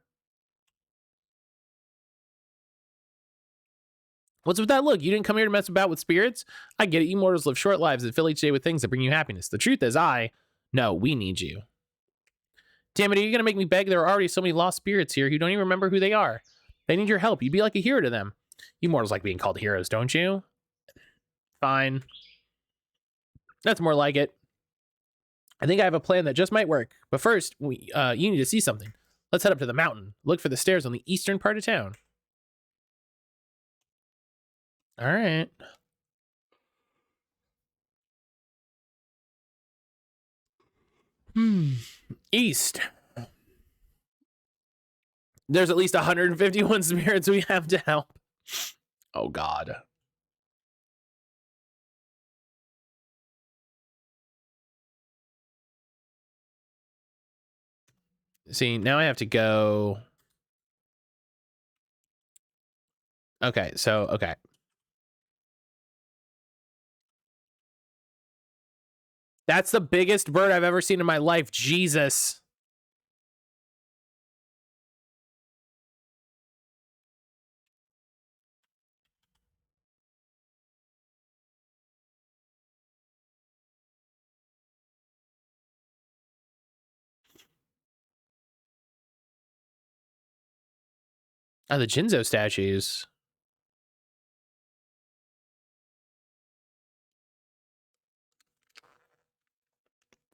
What's with that look? You didn't come here to mess about with spirits? I get it, you mortals live short lives and fill each day with things that bring you happiness. The truth is no, we need you. Damn it, are you going to make me beg? There are already so many lost spirits here who don't even remember who they are. They need your help. You'd be like a hero to them. You mortals like being called heroes, don't you? Fine. That's more like it. I think I have a plan that just might work. But first, you need to see something. Let's head up to the mountain. Look for the stairs on the eastern part of town. All right. East. There's at least 151 spirits we have to help. Oh, God. See, now I have to go... Okay, okay. That's the biggest bird I've ever seen in my life. Jesus. Oh, the Jinzo statues.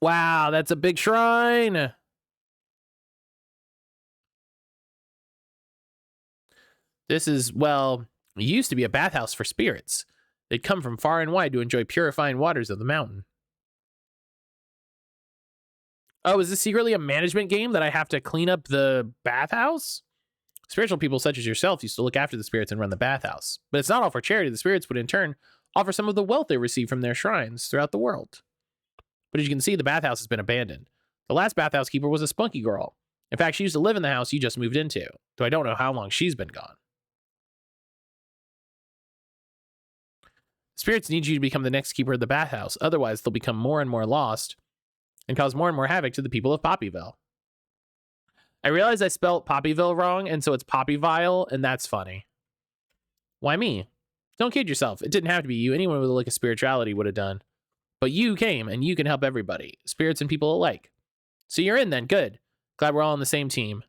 Wow, that's a big shrine. This is, well, it used to be a bathhouse for spirits. They'd come from far and wide to enjoy purifying waters of the mountain. Oh, is this secretly a management game that I have to clean up the bathhouse? Spiritual people such as yourself used to look after the spirits and run the bathhouse. But it's not all for charity. The spirits would in turn offer some of the wealth they receive from their shrines throughout the world. But as you can see, the bathhouse has been abandoned. The last bathhouse keeper was a spunky girl. In fact, she used to live in the house you just moved into, though I don't know how long she's been gone. Spirits need you to become the next keeper of the bathhouse, otherwise they'll become more and more lost and cause more and more havoc to the people of Poppyville. I realize I spelled Poppyville wrong, and so it's Poppyville, and that's funny. Why me? Don't kid yourself. It didn't have to be you. Anyone with a lick of spirituality would have done. But you came, and you can help everybody, spirits and people alike. So you're in then, good. Glad we're all on the same team.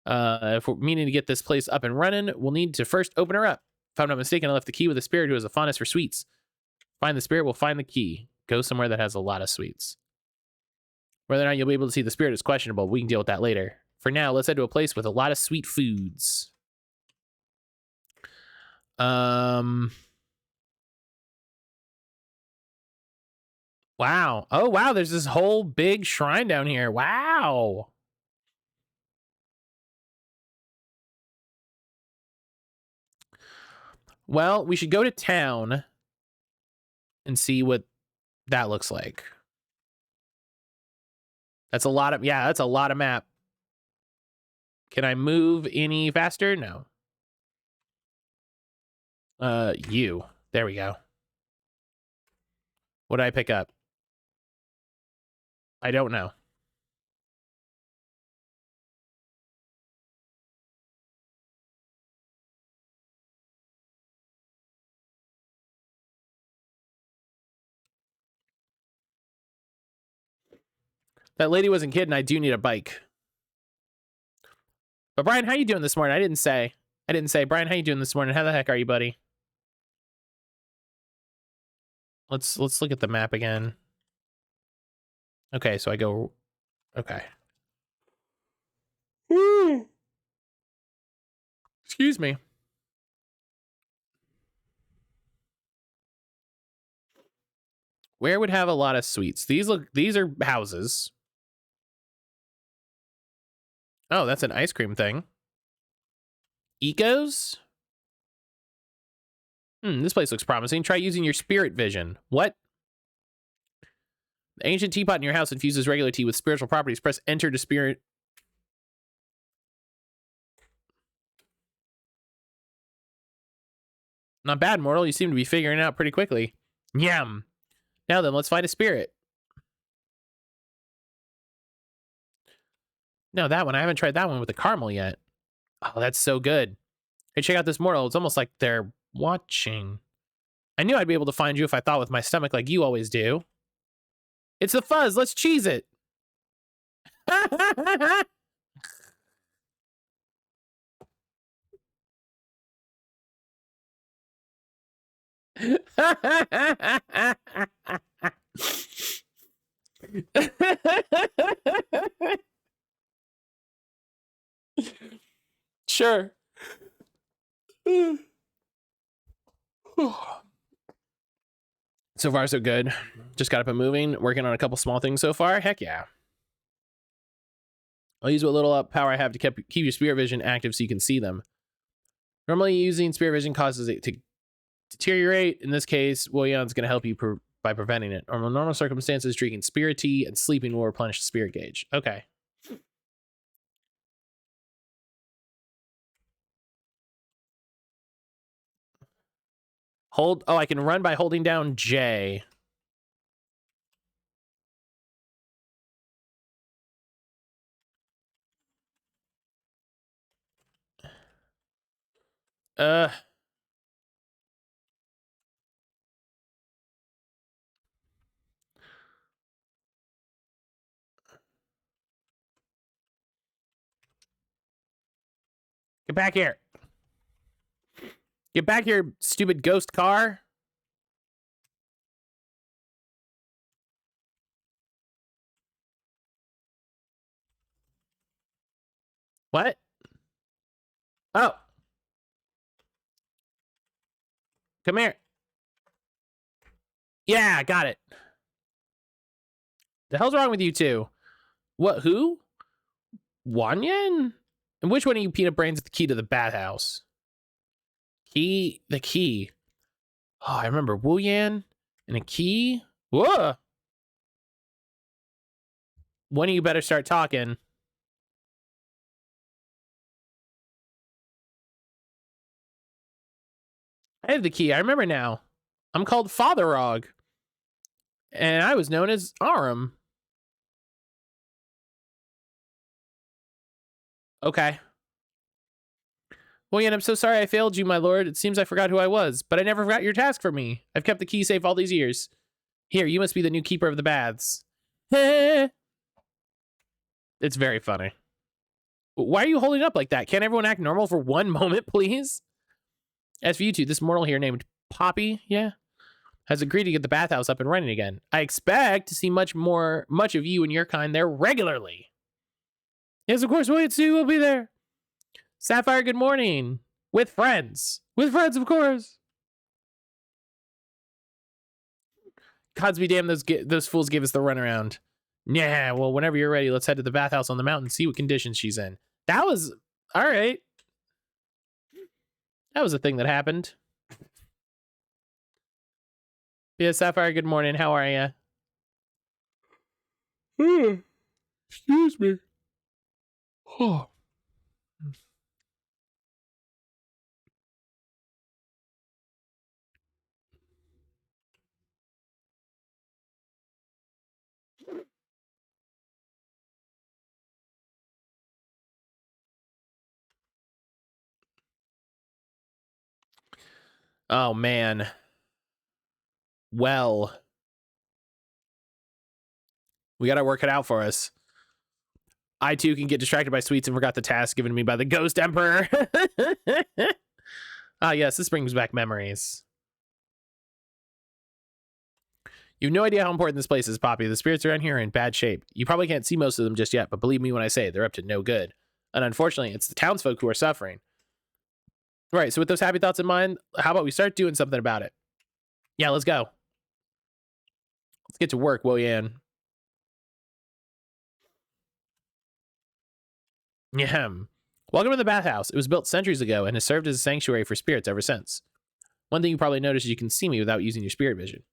If we're meaning to get this place up and running, we'll need to first open her up. If I'm not mistaken, I left the key with a spirit who has a fondness for sweets. Find the spirit, we'll find the key. Go somewhere that has a lot of sweets. Whether or not you'll be able to see the spirit is questionable. We can deal with that later. For now, let's head to a place with a lot of sweet foods. Wow. Oh, wow. There's this whole big shrine down here. Wow. Well, we should go to town and see what that looks like. That's a lot of, yeah, that's a lot of map. Can I move any faster? No. You. There we go. What did I pick up? I don't know. That lady wasn't kidding. I do need a bike. But Brian, how you doing this morning? I didn't say. Brian, how you doing this morning? How the heck are you, buddy? Let's look at the map again. Okay, so I go. Okay. Excuse me. Where would have a lot of sweets? These are houses. Oh, that's an ice cream thing. Ecos? This place looks promising. Try using your spirit vision. What? The ancient teapot in your house infuses regular tea with spiritual properties. Press enter to spirit. Not bad, mortal. You seem to be figuring it out pretty quickly. Yum. Now then, let's find a spirit. No, that one. I haven't tried that one with the caramel yet. Oh, that's so good. Hey, check out this mortal. It's almost like they're watching. I knew I'd be able to find you if I thought with my stomach like you always do. It's the fuzz. Let's cheese it. Sure. So far, so good. Just got up and moving. Working on a couple small things so far. Heck yeah. I'll use what little power I have to keep your spirit vision active so you can see them. Normally, using spirit vision causes it to deteriorate. In this case, Woyan's going to help you by preventing it. Under normal circumstances, drinking spirit tea and sleeping will replenish the spirit gauge. Okay. Hold. Oh, I can run by holding down J. Get back here. Get back here, stupid ghost car. What? Oh. Come here. Yeah, got it. The hell's wrong with you two? What, who? Wanyan? And which one of you peanut brains is the key to the bathhouse? The key. Oh, I remember Wu Yan and a key. Whoa. One of you better start talking. I have the key. I remember now. I'm called Fatherog. And I was known as Arum. Okay. Well, Yan, I'm so sorry I failed you, my lord. It seems I forgot who I was, but I never forgot your task for me. I've kept the key safe all these years. Here, you must be the new keeper of the baths. It's very funny. Why are you holding up like that? Can't everyone act normal for one moment, please? As for you two, this mortal here named Poppy, has agreed to get the bathhouse up and running again. I expect to see much of you and your kind there regularly. Yes, of course, wait, see, we'll be there. Sapphire, good morning. With friends. With friends, of course. Gods be damned, those fools gave us the runaround. Yeah, well, whenever you're ready, let's head to the bathhouse on the mountain and see what condition she's in. That was... all right. That was a thing that happened. Yeah, Sapphire, good morning. How are you? Excuse me. Oh. Oh, man. Well, we got to work it out for us. I, too, can get distracted by sweets and forgot the task given to me by the Ghost Emperor. Ah, yes, this brings back memories. You have no idea how important this place is, Poppy. The spirits around here are in bad shape. You probably can't see most of them just yet, but believe me when I say they're up to no good. And unfortunately, it's the townsfolk who are suffering. Right, so with those happy thoughts in mind, how about we start doing something about it? Yeah, let's go. Let's get to work, Woyan. Yeah. Welcome to the bathhouse. It was built centuries ago and has served as a sanctuary for spirits ever since. One thing you probably noticed is you can see me without using your spirit vision.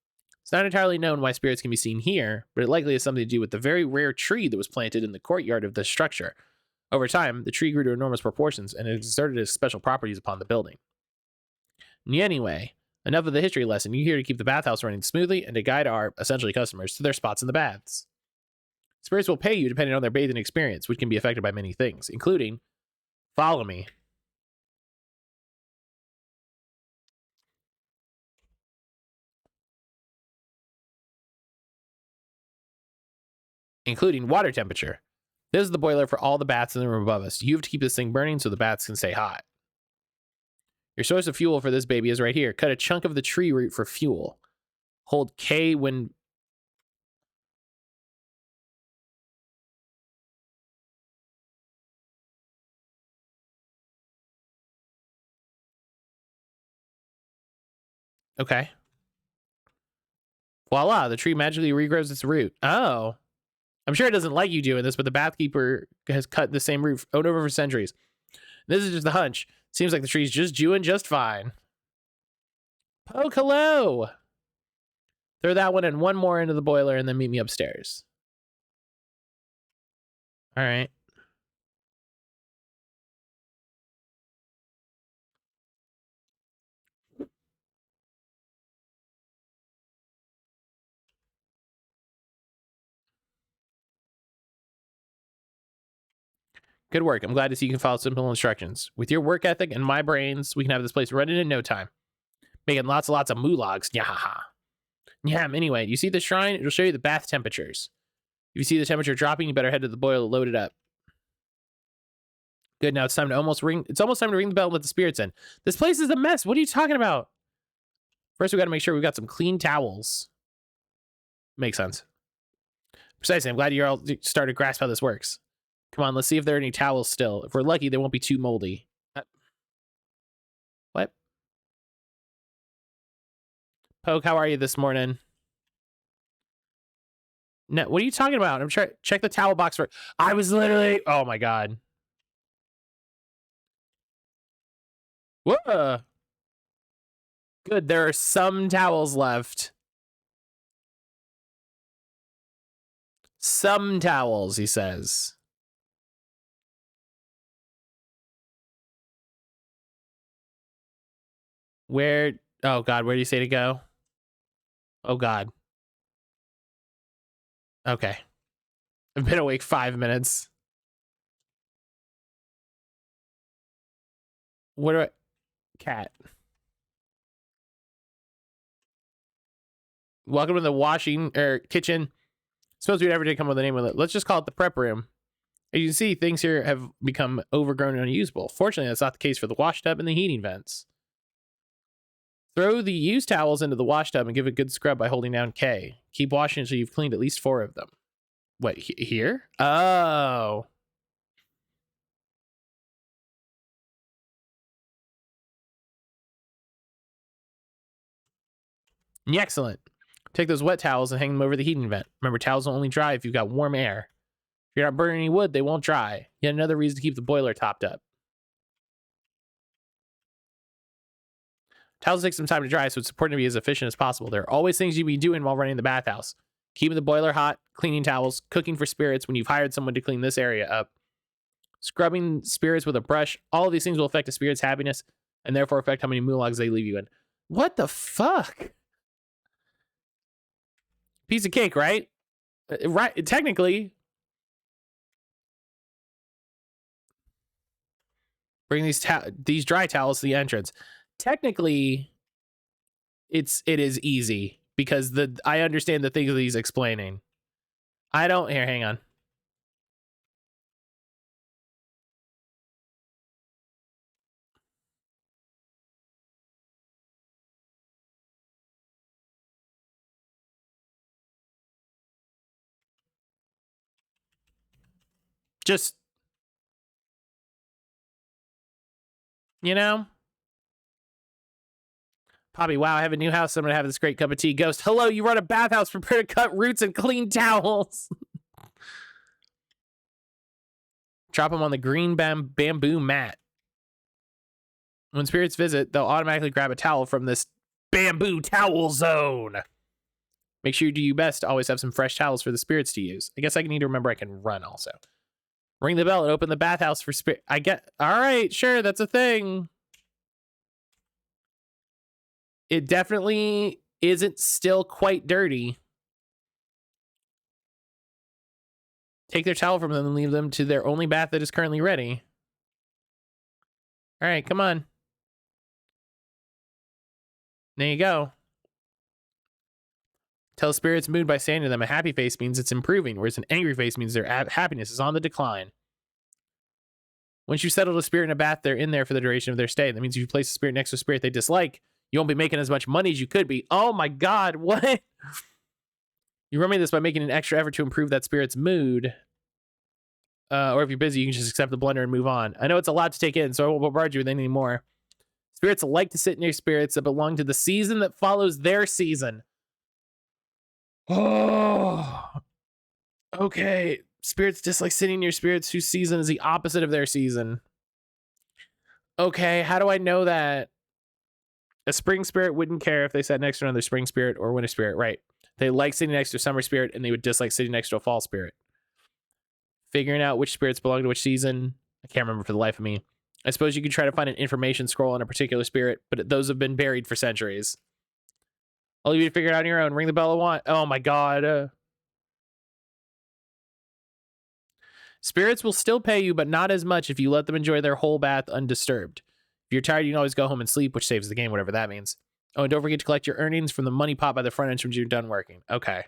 It's not entirely known why spirits can be seen here, but it likely has something to do with the very rare tree that was planted in the courtyard of the structure. Over time, the tree grew to enormous proportions and it exerted its special properties upon the building. Anyway, enough of the history lesson. You're here to keep the bathhouse running smoothly and to guide our, essentially customers, to their spots in the baths. Spirits will pay you depending on their bathing experience, which can be affected by many things, including, follow me, including water temperature. This is the boiler for all the baths in the room above us. You have to keep this thing burning so the baths can stay hot. Your source of fuel for this baby is right here. Cut a chunk of the tree root for fuel. Hold K when... Okay. Voila, the tree magically regrows its root. Oh. I'm sure it doesn't like you doing this, but the bathkeeper has cut the same root over for centuries. This is just a hunch. Seems like the tree's just doing just fine. Poke hello! Throw that one and one more into the boiler and then meet me upstairs. All right. Good work. I'm glad to see you can follow simple instructions. With your work ethic and my brains, we can have this place running in no time. Making lots and lots of moologs. Nyahaha. Yeah, anyway, you see the shrine? It'll show you the bath temperatures. If you see the temperature dropping, you better head to the boiler to load it up. Good, now it's time to almost ring time to ring the bell and let the spirits in. This place is a mess. What are you talking about? First, we got to make sure we've got some clean towels. Makes sense. Precisely. I'm glad you're all starting to grasp how this works. Come on, let's see if there are any towels still. If we're lucky, they won't be too moldy. What? Poke, how are you this morning? No, what are you talking about? I'm trying check the towel box for. I was literally. Oh my god. Whoa. Good. There are some towels left. Some towels, he says. Where? Oh god, where do you say to go? Oh god. Okay. I've been awake 5 minutes. What do I... Cat. Welcome to the washing kitchen. Suppose we never did come up with a name with it. Let's just call it the prep room. As you can see, things here have become overgrown and unusable. Fortunately, that's not the case for the wash tub and the heating vents. Throw the used towels into the wash tub and give it a good scrub by holding down K. Keep washing until you've cleaned at least 4 of them. What, here? Oh. Excellent. Take those wet towels and hang them over the heating vent. Remember, towels will only dry if you've got warm air. If you're not burning any wood, they won't dry. Yet another reason to keep the boiler topped up. Towels take some time to dry, so it's important to be as efficient as possible. There are always things you can be doing while running the bathhouse. Keeping the boiler hot, cleaning towels, cooking for spirits when you've hired someone to clean this area up. Scrubbing spirits with a brush. All of these things will affect a spirit's happiness and therefore affect how many moologs they leave you in. What the fuck? Piece of cake, right? Right, technically. Bring these dry towels to the entrance. Technically, it is easy because I understand the things that he's explaining. I don't here. Hang on. Just, you know, Poppy, wow, I have a new house. I'm gonna have this great cup of tea. Ghost, hello, you run a bathhouse. Prepare to cut roots and clean towels. Drop them on the green bamboo mat. When spirits visit, they'll automatically grab a towel from this bamboo towel zone. Make sure you do your best to always have some fresh towels for the spirits to use. I guess I need to remember I can run also. Ring the bell and open the bathhouse for spirit. I get. All right, sure, that's a thing. It definitely isn't still quite dirty. Take their towel from them and leave them to their only bath that is currently ready. All right, come on. There you go. Tell spirits mood by saying to them a happy face means it's improving, whereas an angry face means their happiness is on the decline. Once you settle a spirit in a bath, they're in there for the duration of their stay. That means if you place a spirit next to a spirit they dislike, you won't be making as much money as you could be. Oh my god, what? You remedy this by making an extra effort to improve that spirit's mood. Or if you're busy, you can just accept the blunder and move on. I know it's a lot to take in, so I won't bombard you with any more. Spirits like to sit near spirits that belong to the season that follows their season. Oh, okay. Spirits dislike sitting near spirits whose season is the opposite of their season. Okay, how do I know that? A spring spirit wouldn't care if they sat next to another spring spirit or winter spirit, right? They like sitting next to a summer spirit, and they would dislike sitting next to a fall spirit. Figuring out which spirits belong to which season, I can't remember for the life of me. I suppose you could try to find an information scroll on a particular spirit, but those have been buried for centuries. I'll leave you to figure it out on your own. Ring the bell I want. Oh my god. Spirits will still pay you, but not as much if you let them enjoy their whole bath undisturbed. If you're tired, you can always go home and sleep, which saves the game, whatever that means. Oh, and don't forget to collect your earnings from the money pot by the front entrance when you're done working. Okay.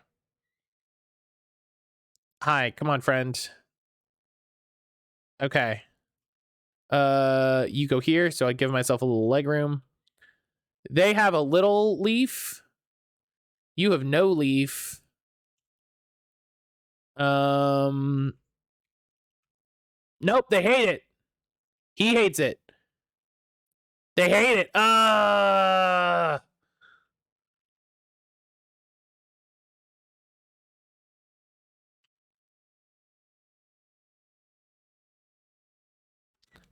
Hi, come on, friend. Okay. You go here, so I give myself a little leg room. They have a little leaf. You have no leaf. Nope, they hate it. He hates it. They hate it.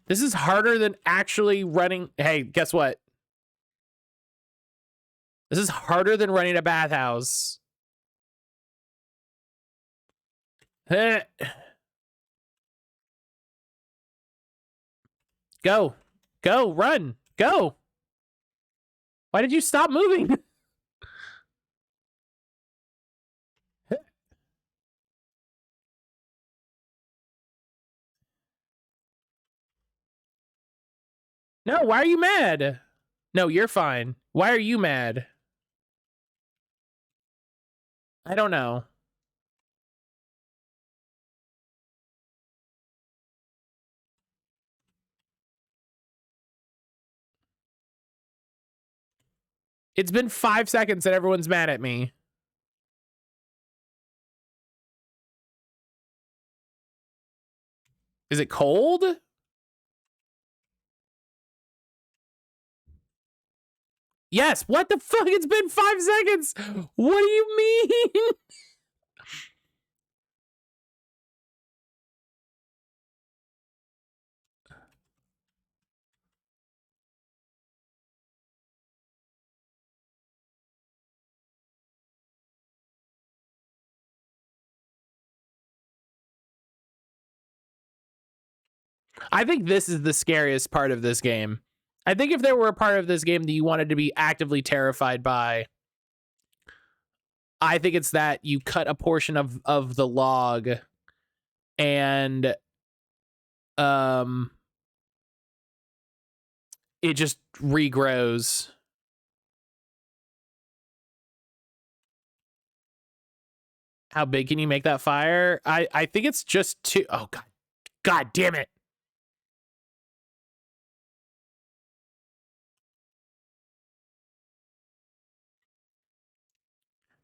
This is harder than actually running. Hey, guess what? This is harder than running a bathhouse. Go. Go. Run. Go. Why did you stop moving? No, why are you mad? No, you're fine. Why are you mad? I don't know. It's been 5 seconds and everyone's mad at me. Is it cold? Yes. What the fuck? It's been 5 seconds. What do you mean? I think this is the scariest part of this game. I think if there were a part of this game that you wanted to be actively terrified by, I think it's that you cut a portion of the log and it just regrows. How big can you make that fire? I think it's just two. Oh god. God damn it.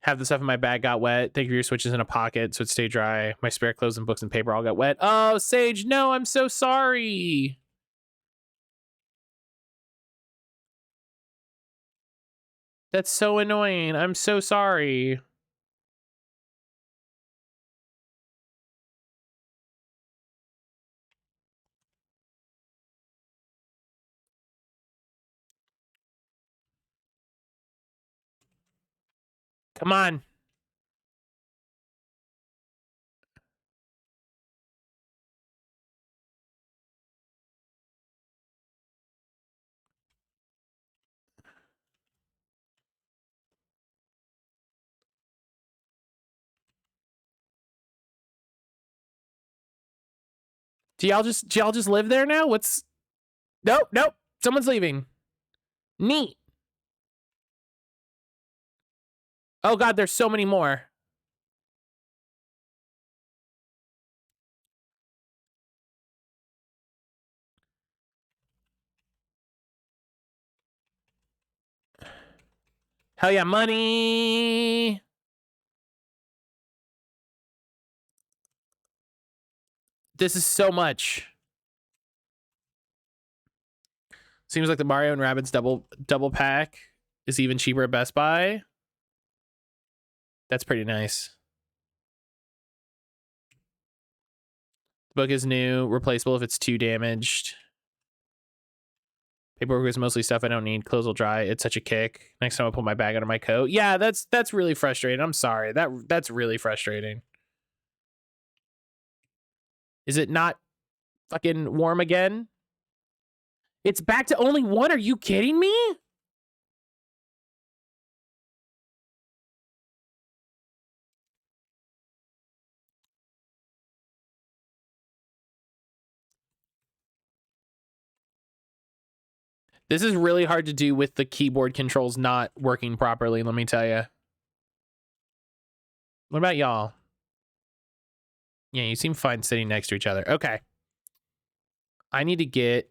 Have the stuff in my bag got wet. Thank you for your switches in a pocket so it stay dry. My spare clothes and books and paper all got wet. Oh, Sage, no, I'm so sorry. That's so annoying. I'm so sorry. Come on. Do y'all just live there now? What's Nope, nope. Someone's leaving. Neat. Oh god, there's so many more. Hell yeah, money. This is so much. Seems like the Mario and Rabbids double pack is even cheaper at Best Buy. That's pretty nice. The book is new, replaceable if it's too damaged. Paperwork is mostly stuff I don't need. Clothes will dry. It's such a kick. Next time I put my bag under my coat. Yeah, that's really frustrating. I'm sorry. That's really frustrating. Is it not fucking warm again? It's back to only one. Are you kidding me? This is really hard to do with the keyboard controls not working properly, let me tell you. What about y'all? Yeah, you seem fine sitting next to each other. Okay. I need to get...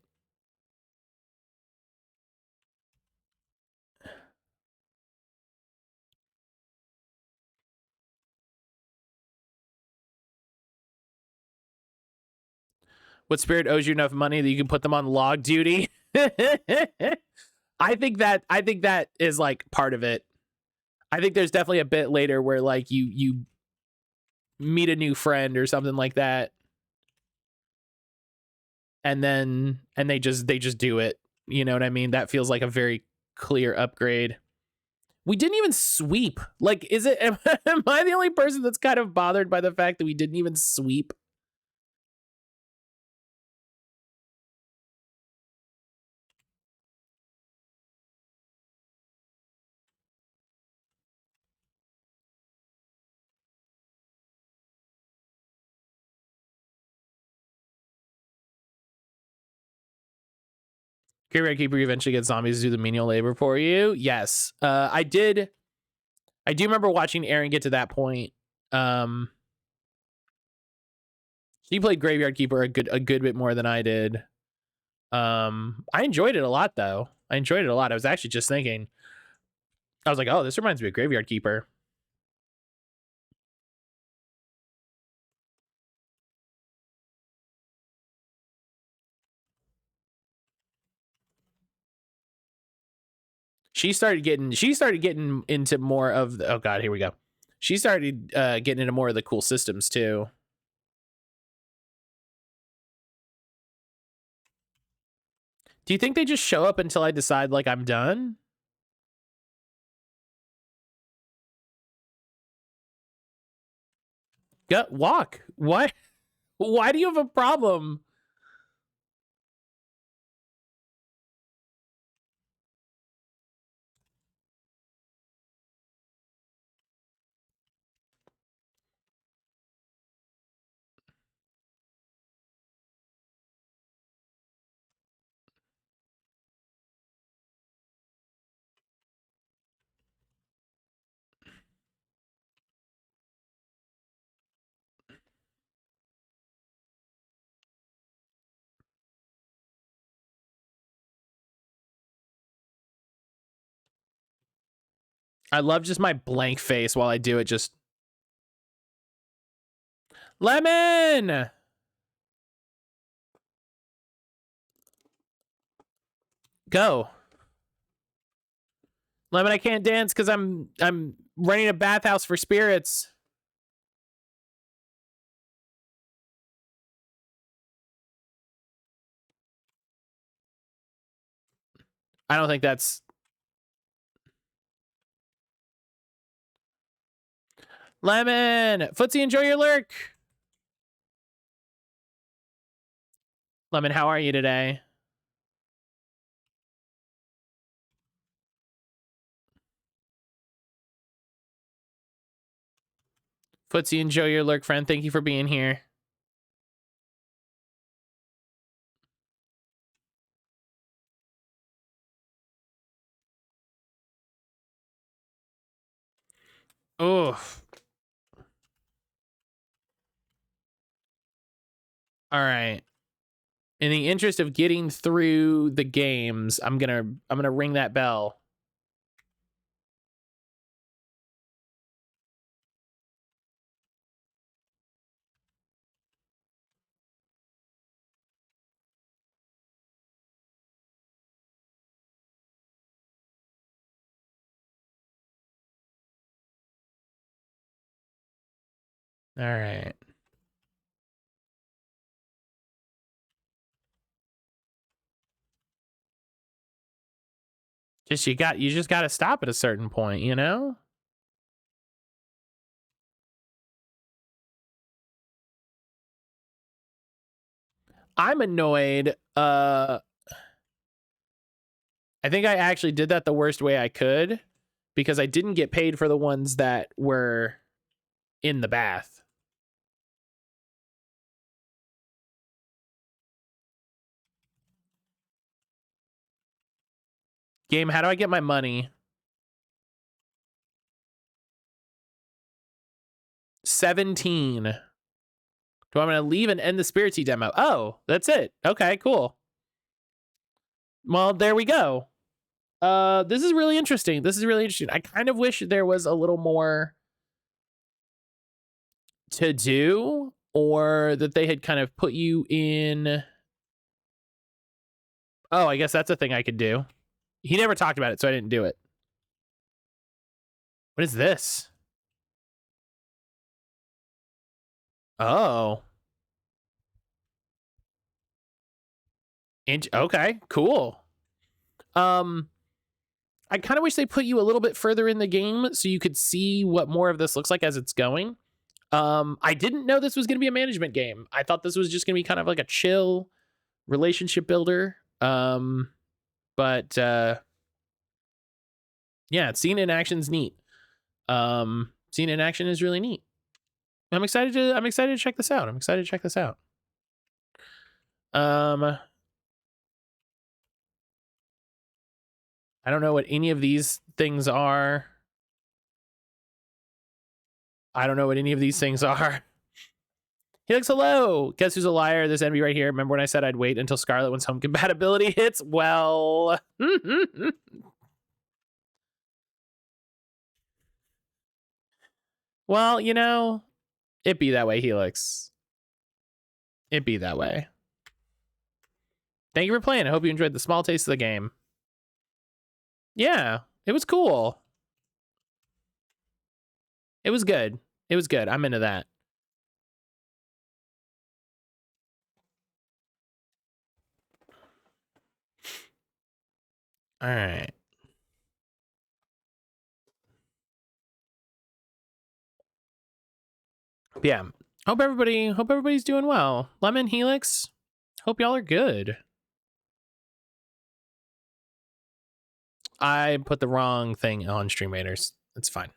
What spirit owes you enough money that you can put them on log duty? I think that is like part of it. I think there's definitely a bit later where like you meet a new friend or something like that, and they just do it. You know what I mean? That feels like a very clear upgrade. We didn't even sweep. Like, is it? Am I the only person that's kind of bothered by the fact that we didn't even sweep? Graveyard Keeper eventually gets zombies to do the menial labor for you. Yes, I did. I do remember watching Aaron get to that point. She played Graveyard Keeper a good bit more than I did. I enjoyed it a lot though. I enjoyed it a lot. I was actually just thinking. I was like, oh, this reminds me of Graveyard Keeper. She started getting into more of the, oh god, here we go. She started getting into more of the cool systems too. Do you think they just show up until I decide like I'm done? Walk. Why? Why do you have a problem? I love just my blank face while I do it. Just lemon. Go. Lemon, I can't dance because I'm running a bathhouse for spirits. I don't think that's... Lemon! Footsie, enjoy your lurk! Lemon, how are you today? Footsie, enjoy your lurk, friend. Thank you for being here. Oof. All right. In the interest of getting through the games, I'm gonna ring that bell. All right. You just got to stop at a certain point, you know? I'm annoyed. I think I actually did that the worst way I could because I didn't get paid for the ones that were in the bath. Game, how do I get my money? 17. Do I'm going to leave and end the Spirity demo. Oh, that's it. Okay, cool. Well, there we go. This is really interesting. I kind of wish there was a little more to do, or that they had kind of put you in. Oh, I guess that's a thing I could do. He never talked about it, so I didn't do it. What is this? Oh. Okay, cool. I kind of wish they put you a little bit further in the game so you could see what more of this looks like as it's going. I didn't know this was going to be a management game. I thought this was just going to be kind of like a chill relationship builder. But yeah, seeing it in action's neat. Seeing it in action is really neat. I'm excited to check this out. I don't know what any of these things are. He looks hello. Guess who's a liar? This enemy right here. Remember when I said I'd wait until Scarlet once home compatibility hits? Well, well, you know, it be that way, Helix. It be that way. Thank you for playing. I hope you enjoyed the small taste of the game. Yeah, it was cool. It was good. I'm into that. All right. Yeah. Hope everybody's doing well. Lemon, Helix, hope y'all are good. I put the wrong thing on Stream Raiders. It's fine.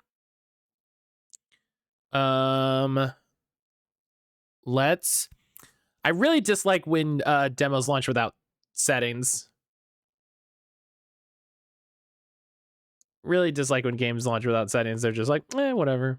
I really dislike when demos launch without settings. Really dislike when games launch without settings. They're just like, whatever.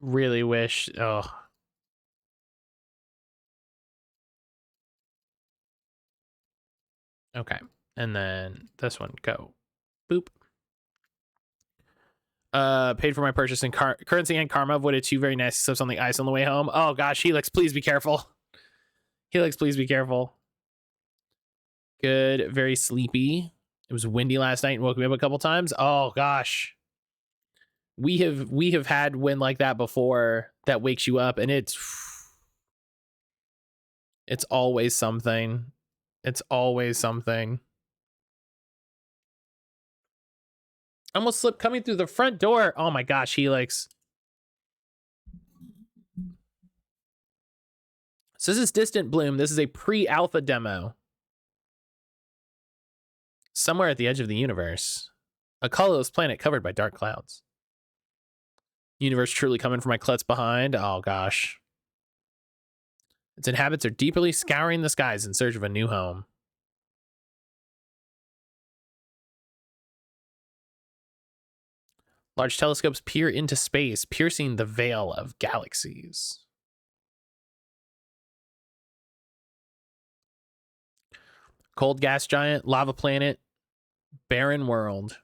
Really wish. Oh. Okay. And then this one, go. Boop. Paid for my purchase in currency and karma. Avoided 2 very nice stuff on the ice on the way home. Oh gosh, Helix, please be careful. Helix, please be careful. Good. Very sleepy. It was windy last night and woke me up a couple times. Oh gosh. We have had wind like that before that wakes you up, and it's always something. It's always something. Almost slipped coming through the front door. Oh my gosh, Helix. So this is Distant Bloom. This is a pre-alpha demo. Somewhere at the edge of the universe. A colorless planet covered by dark clouds. Universe truly coming for my klutz behind. Oh gosh. Its inhabitants are deeply scouring the skies in search of a new home. Large telescopes peer into space, piercing the veil of galaxies. Cold gas giant, lava planet, barren world.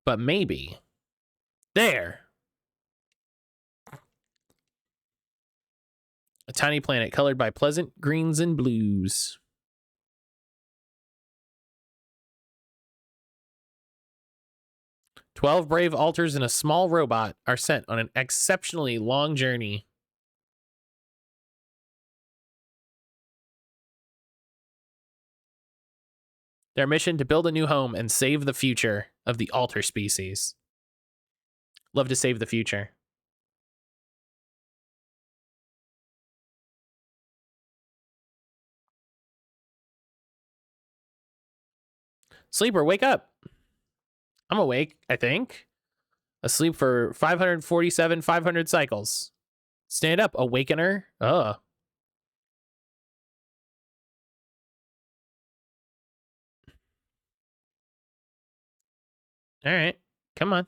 But maybe. There. A tiny planet colored by pleasant greens and blues. "12 brave alters and a small robot are sent on an exceptionally long journey. Their mission to build a new home and save the future of the alter species." Love to save the future. Sleeper, wake up. I'm awake, I think. Asleep for 547, 500 cycles. Stand up, awakener. Ugh. All right. Come on.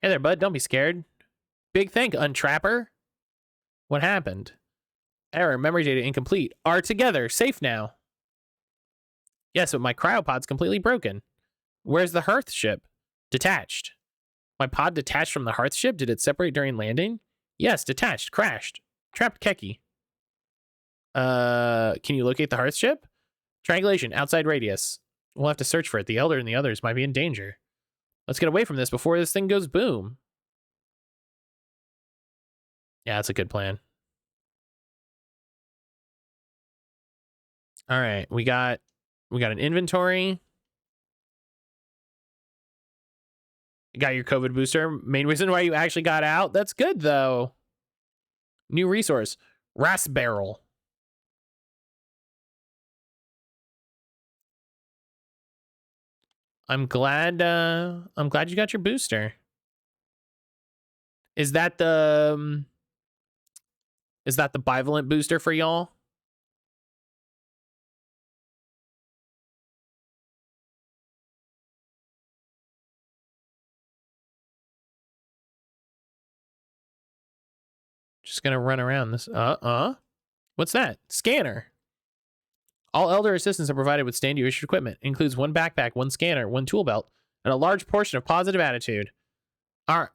Hey there, bud. Don't be scared. Big thank, Untrapper. What happened? Error. Memory data incomplete. Are together. Safe now. Yes, but my cryopod's completely broken. Where's the Hearth ship? Detached. My pod detached from the Hearth ship? Did it separate during landing? Yes, detached. Crashed. Trapped Keki. Can you locate the Hearth ship? Triangulation. Outside radius. We'll have to search for it. The Elder and the others might be in danger. Let's get away from this before this thing goes boom. Yeah, that's a good plan. All right, we got an inventory. You got your COVID booster. Main reason why you actually got out. That's good though. New resource, Ras Barrel. I'm glad you got your booster. Is that the bivalent booster for y'all? Just gonna run around this. What's that? Scanner. All Elder assistants are provided with stand-you issued equipment. It includes one backpack, one scanner, one tool belt, and a large portion of positive attitude.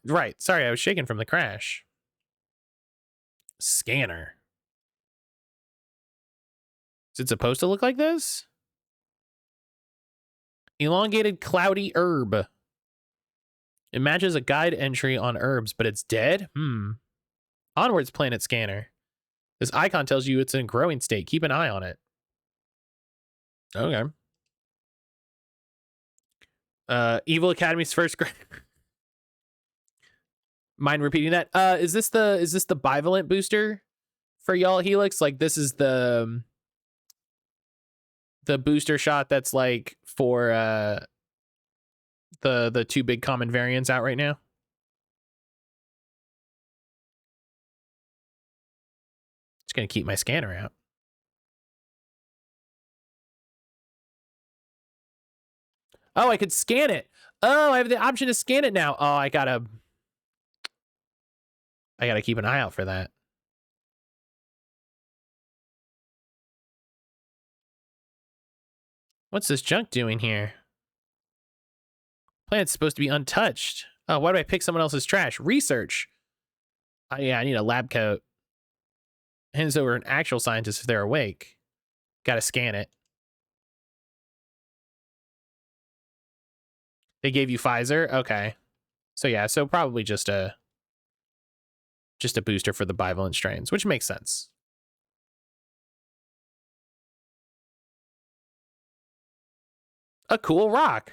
Right. Sorry, I was shaken from the crash. Scanner. Is it supposed to look like this? Elongated cloudy herb. It matches a guide entry on herbs, but it's dead? Onwards, planet scanner. This icon tells you it's in a growing state. Keep an eye on it. Okay. Evil Academy's first grade. Mind repeating that? Is this the bivalent booster for y'all, Helix? Like this is the booster shot that's like for the two big common variants out right now. Just gonna keep my scanner out. Oh, I could scan it. Oh, I have the option to scan it now. Oh, I gotta keep an eye out for that. What's this junk doing here? Planet's supposed to be untouched. Oh, why do I pick someone else's trash? Research. Oh, yeah, I need a lab coat. Hands over an actual scientist if they're awake. Gotta scan it. They gave you Pfizer? Okay. So yeah, so probably just a booster for the bivalent strains, which makes sense. A cool rock.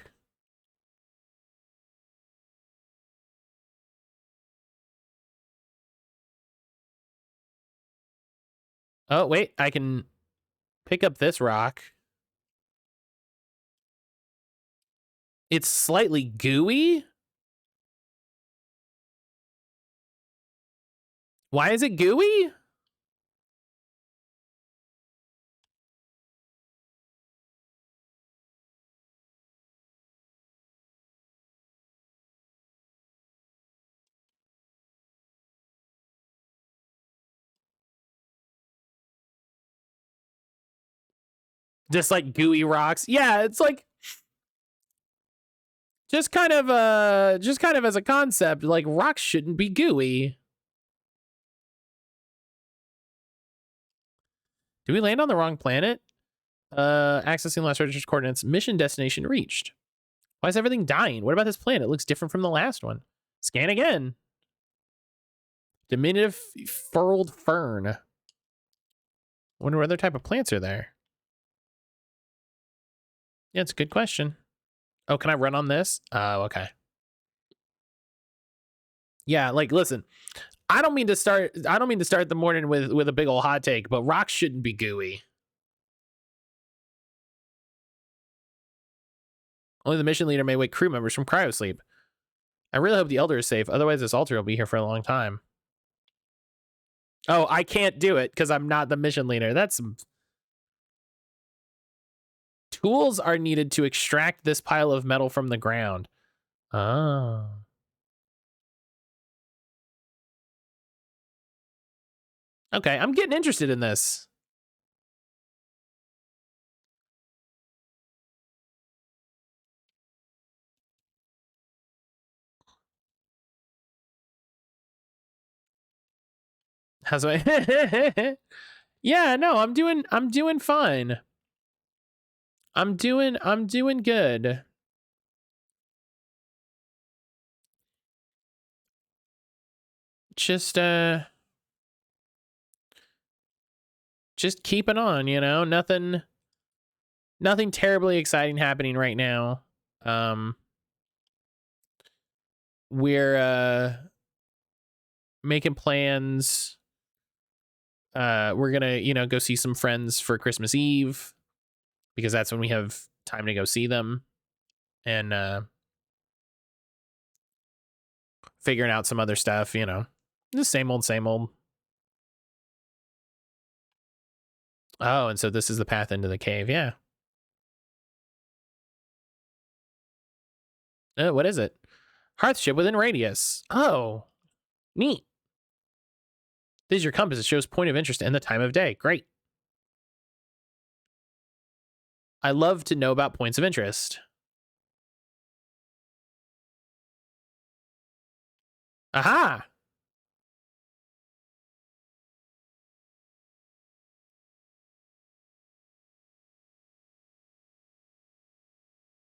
Oh, wait, I can pick up this rock. It's slightly gooey. Why is it gooey? Just like gooey rocks. Yeah, it's like just kind of as a concept, like rocks shouldn't be gooey. Do we land on the wrong planet? Accessing last registered coordinates. Mission destination reached. Why is everything dying? What about this planet? It looks different from the last one. Scan again. Diminutive furled fern. Wonder what other type of plants are there. Yeah, it's a good question. Oh, can I run on this? Oh, okay. Yeah, like listen, I don't mean to start the morning with a big old hot take, but rocks shouldn't be gooey. Only the mission leader may wake crew members from cryosleep. I really hope the Elder is safe, otherwise this altar will be here for a long time. Oh, I can't do it because I'm not the mission leader. That's Tools are needed to extract this pile of metal from the ground. Oh. Okay, I'm getting interested in this. How's my Yeah, no, I'm doing fine. I'm doing good. Just keeping on, you know, nothing terribly exciting happening right now. We're making plans. We're gonna, you know, go see some friends for Christmas Eve because that's when we have time to go see them, and figuring out some other stuff, you know, the same old, same old. Oh, and so this is the path into the cave. Yeah. What is it? Hearth ship within radius. Oh, neat. This is your compass. It shows point of interest and the time of day. Great. I love to know about points of interest. Aha!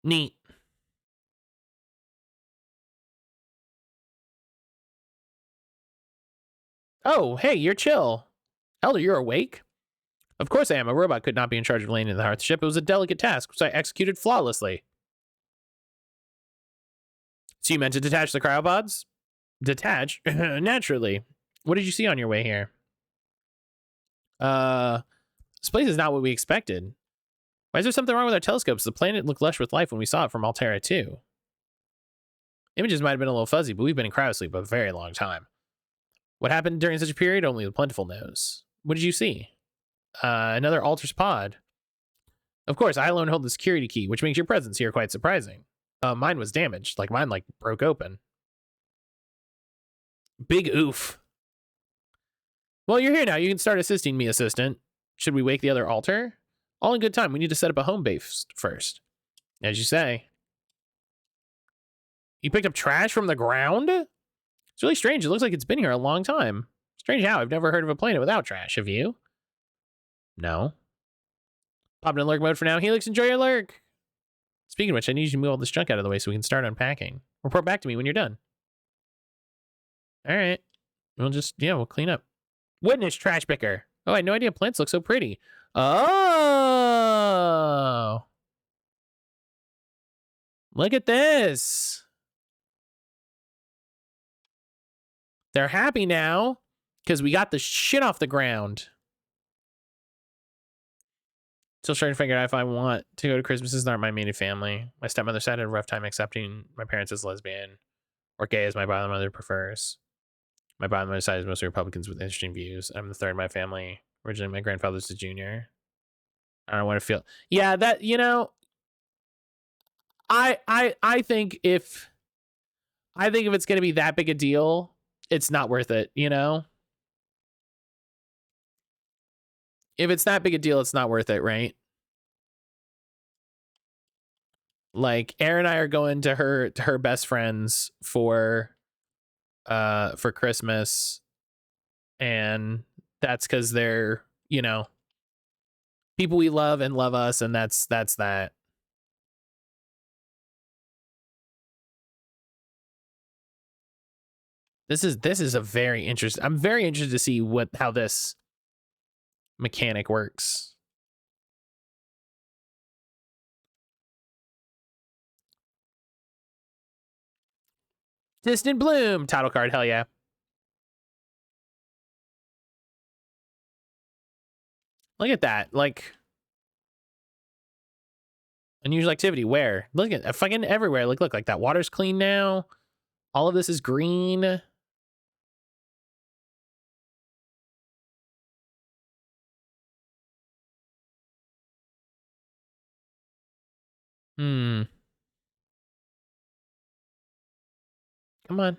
Neat. Oh, hey, you're chill. Elder, you're awake? Of course I am. A robot could not be in charge of landing the Hearth ship. It was a delicate task, which I executed flawlessly. So you meant to detach the cryopods? Detach? Naturally. What did you see on your way here? This place is not what we expected. Why is there something wrong with our telescopes? The planet looked lush with life when we saw it from Altera 2. Images might have been a little fuzzy, but we've been in cryosleep a very long time. What happened during such a period? Only the Plentiful knows. What did you see? Another Alter's pod. Of course, I alone hold the security key, which makes your presence here quite surprising. Mine was damaged. Mine broke open. Big oof. Well, you're here now. You can start assisting me, assistant. Should we wake the other altar? All in good time. We need to set up a home base first. As you say. You picked up trash from the ground? It's really strange. It looks like it's been here a long time. Strange how. I've never heard of a planet without trash. Have you? No. Popping in lurk mode for now. Helix, enjoy your lurk. Speaking of which, I need you to move all this junk out of the way so we can start unpacking. Report back to me when you're done. All right. We'll clean up. Witness trash picker. Oh, I had no idea plants look so pretty. Oh. Look at this. They're happy now because we got the shit off the ground. Still trying to figure out if I want to go to Christmases that aren't my immediate family. My stepmother side had a rough time accepting my parents as lesbian or gay as my biological mother prefers. My biological side is mostly Republicans with interesting views. I'm the third in my family. Originally, my grandfather's a junior. I don't want to feel. Yeah, that, you know, I think if it's going to be that big a deal, it's not worth it, you know? If it's that big a deal, it's not worth it, right? Erin and I are going to her best friends for Christmas, and that's because they're, you know, people we love and love us, and that's that. This is a very interesting. I'm very interested to see how this mechanic works. Distant Bloom title card, hell yeah. Look at that, unusual activity. Where? Look at fucking everywhere. Look, that water's clean now. All of this is green. Hmm. Come on.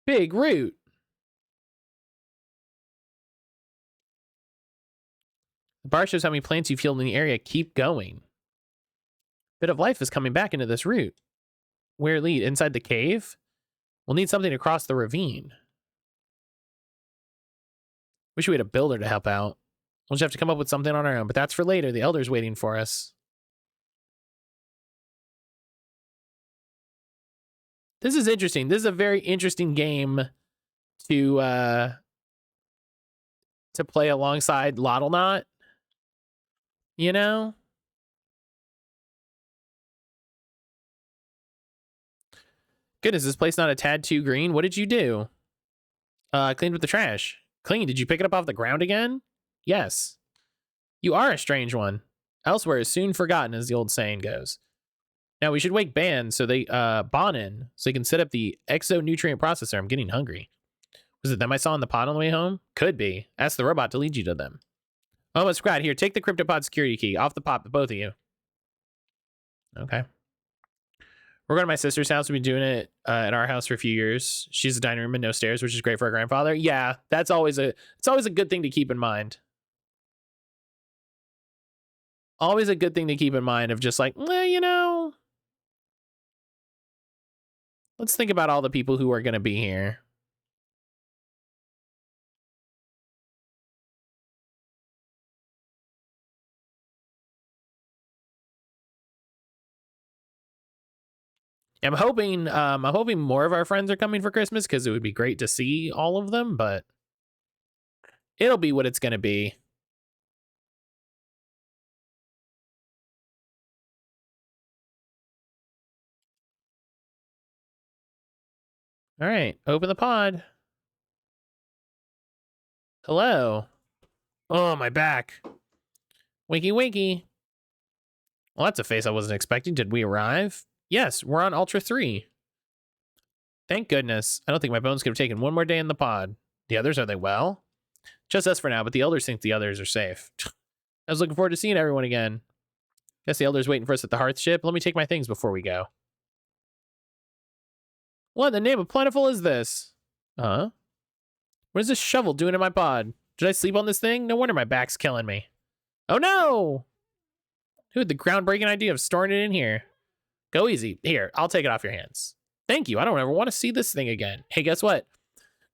Big root. The bar shows how many plants you've healed in the area. Keep going. Bit of life is coming back into this root. Where it lead? Inside the cave? We'll need something to cross the ravine. Wish we had a builder to help out. We'll just have to come up with something on our own, but that's for later. The elder's waiting for us. This is interesting. This is a very interesting game to play alongside Lottlenot. You know? Goodness, is this place not a tad too green? What did you do? Cleaned with the trash. Clean. Did you pick it up off the ground again? Yes. You are a strange one. Elsewhere is soon forgotten, as the old saying goes. Now we should wake Ban so they Bonin so they can set up the exonutrient processor. I'm getting hungry. Was it them I saw in the pod on the way home? Could be. Ask the robot to lead you to them. Almost forgot. Here, take the CryptoPod security key. Off the pop, both of you. Okay. We're going to my sister's house. We've been doing it at our house for a few years. She's a dining room and no stairs, which is great for our grandfather. Yeah, it's always a good thing to keep in mind. Always a good thing to keep in mind of just like, well, you know, let's think about all the people who are going to be here. I'm hoping more of our friends are coming for Christmas because it would be great to see all of them, but it'll be what it's going to be. All right, open the pod. Hello. Oh, my back. Winky, winky. Well, that's a face I wasn't expecting. Did we arrive? Yes, we're on Ultra 3. Thank goodness. I don't think my bones could have taken one more day in the pod. The others, are they well? Just us for now, but the elders think the others are safe. I was looking forward to seeing everyone again. Guess the elder's waiting for us at the hearth ship. Let me take my things before we go. What in the name of plentiful is this? Huh? What is this shovel doing in my pod? Did I sleep on this thing? No wonder my back's killing me. Oh no! Who had the groundbreaking idea of storing it in here? Go easy. Here, I'll take it off your hands. Thank you. I don't ever want to see this thing again. Hey, guess what?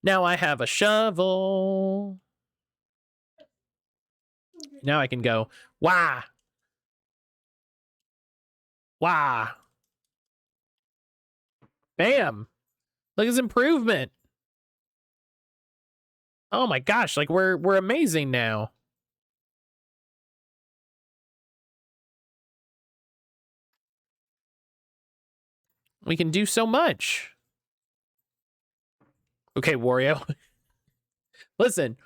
Now I have a shovel. Now I can go, wah! Wah! Bam! Look at this improvement. Oh my gosh, like we're amazing now. We can do so much. Okay, Wario. Listen,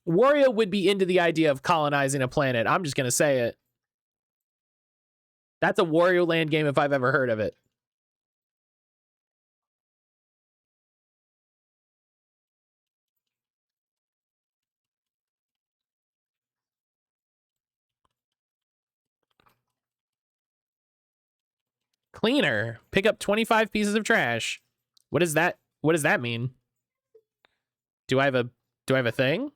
Wario would be into the idea of colonizing a planet. I'm just gonna say it. That's a Wario Land game if I've ever heard of it. Cleaner. Pick up 25 pieces of trash. What is that? What does that mean? Do I have a thing?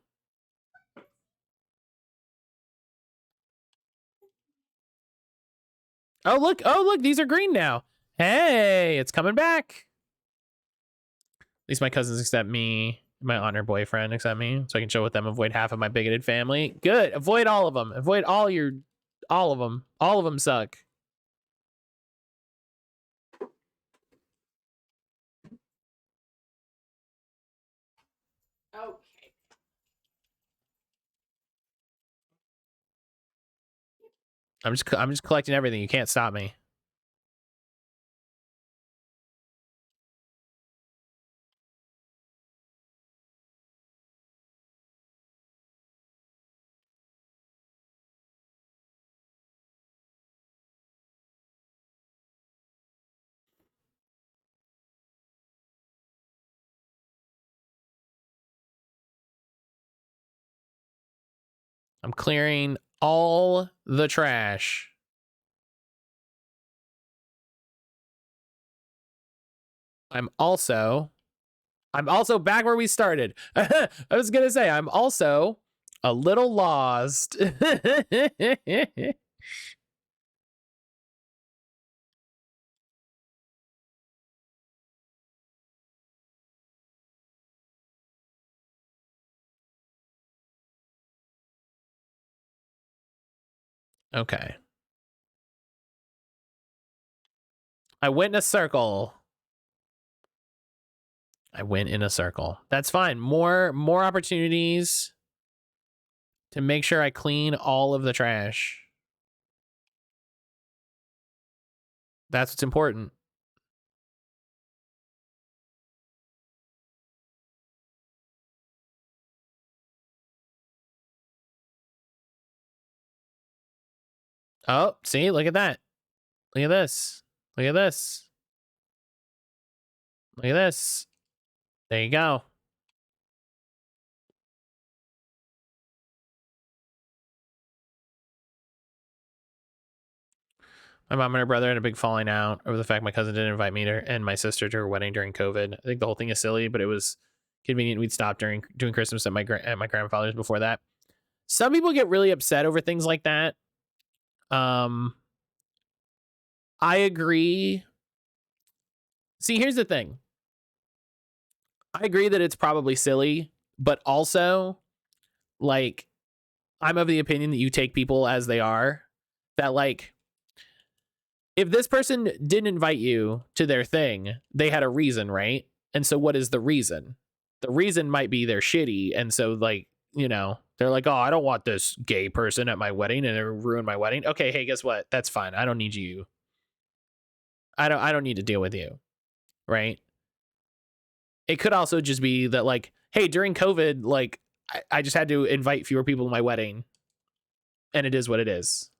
Oh look, these are green now. Hey, it's coming back. At least my cousins accept me. My honor boyfriend accept me, so I can chill with them. Avoid half of my bigoted family. Good. Avoid all of them. Avoid all of them. All of them suck. Okay. I'm just collecting everything. You can't stop me. I'm clearing all the trash. I'm also back where we started. I was gonna say I'm also a little lost. Okay. I went in a circle. That's fine. More opportunities to make sure I clean all of the trash. That's what's important. Oh, see, look at that. Look at this. Look at this. Look at this. There you go. My mom and her brother had a big falling out over the fact my cousin didn't invite me and my sister to her wedding during COVID. I think the whole thing is silly, but it was convenient. We'd stop doing Christmas at my grandfather's before that. Some people get really upset over things like that. I agree. See, here's the thing. I agree that it's probably silly, but also, like, I'm of the opinion that you take people as they are. That, like, if this person didn't invite you to their thing, they had a reason, right? And so what is the reason? The reason might be they're shitty. And so, like, you know, they're like, oh, I don't want this gay person at my wedding and it ruined my wedding. Okay, hey, guess what? That's fine. I don't need you. I don't need to deal with you. Right? It could also just be that, like, hey, during COVID, like, I just had to invite fewer people to my wedding. And it is what it is.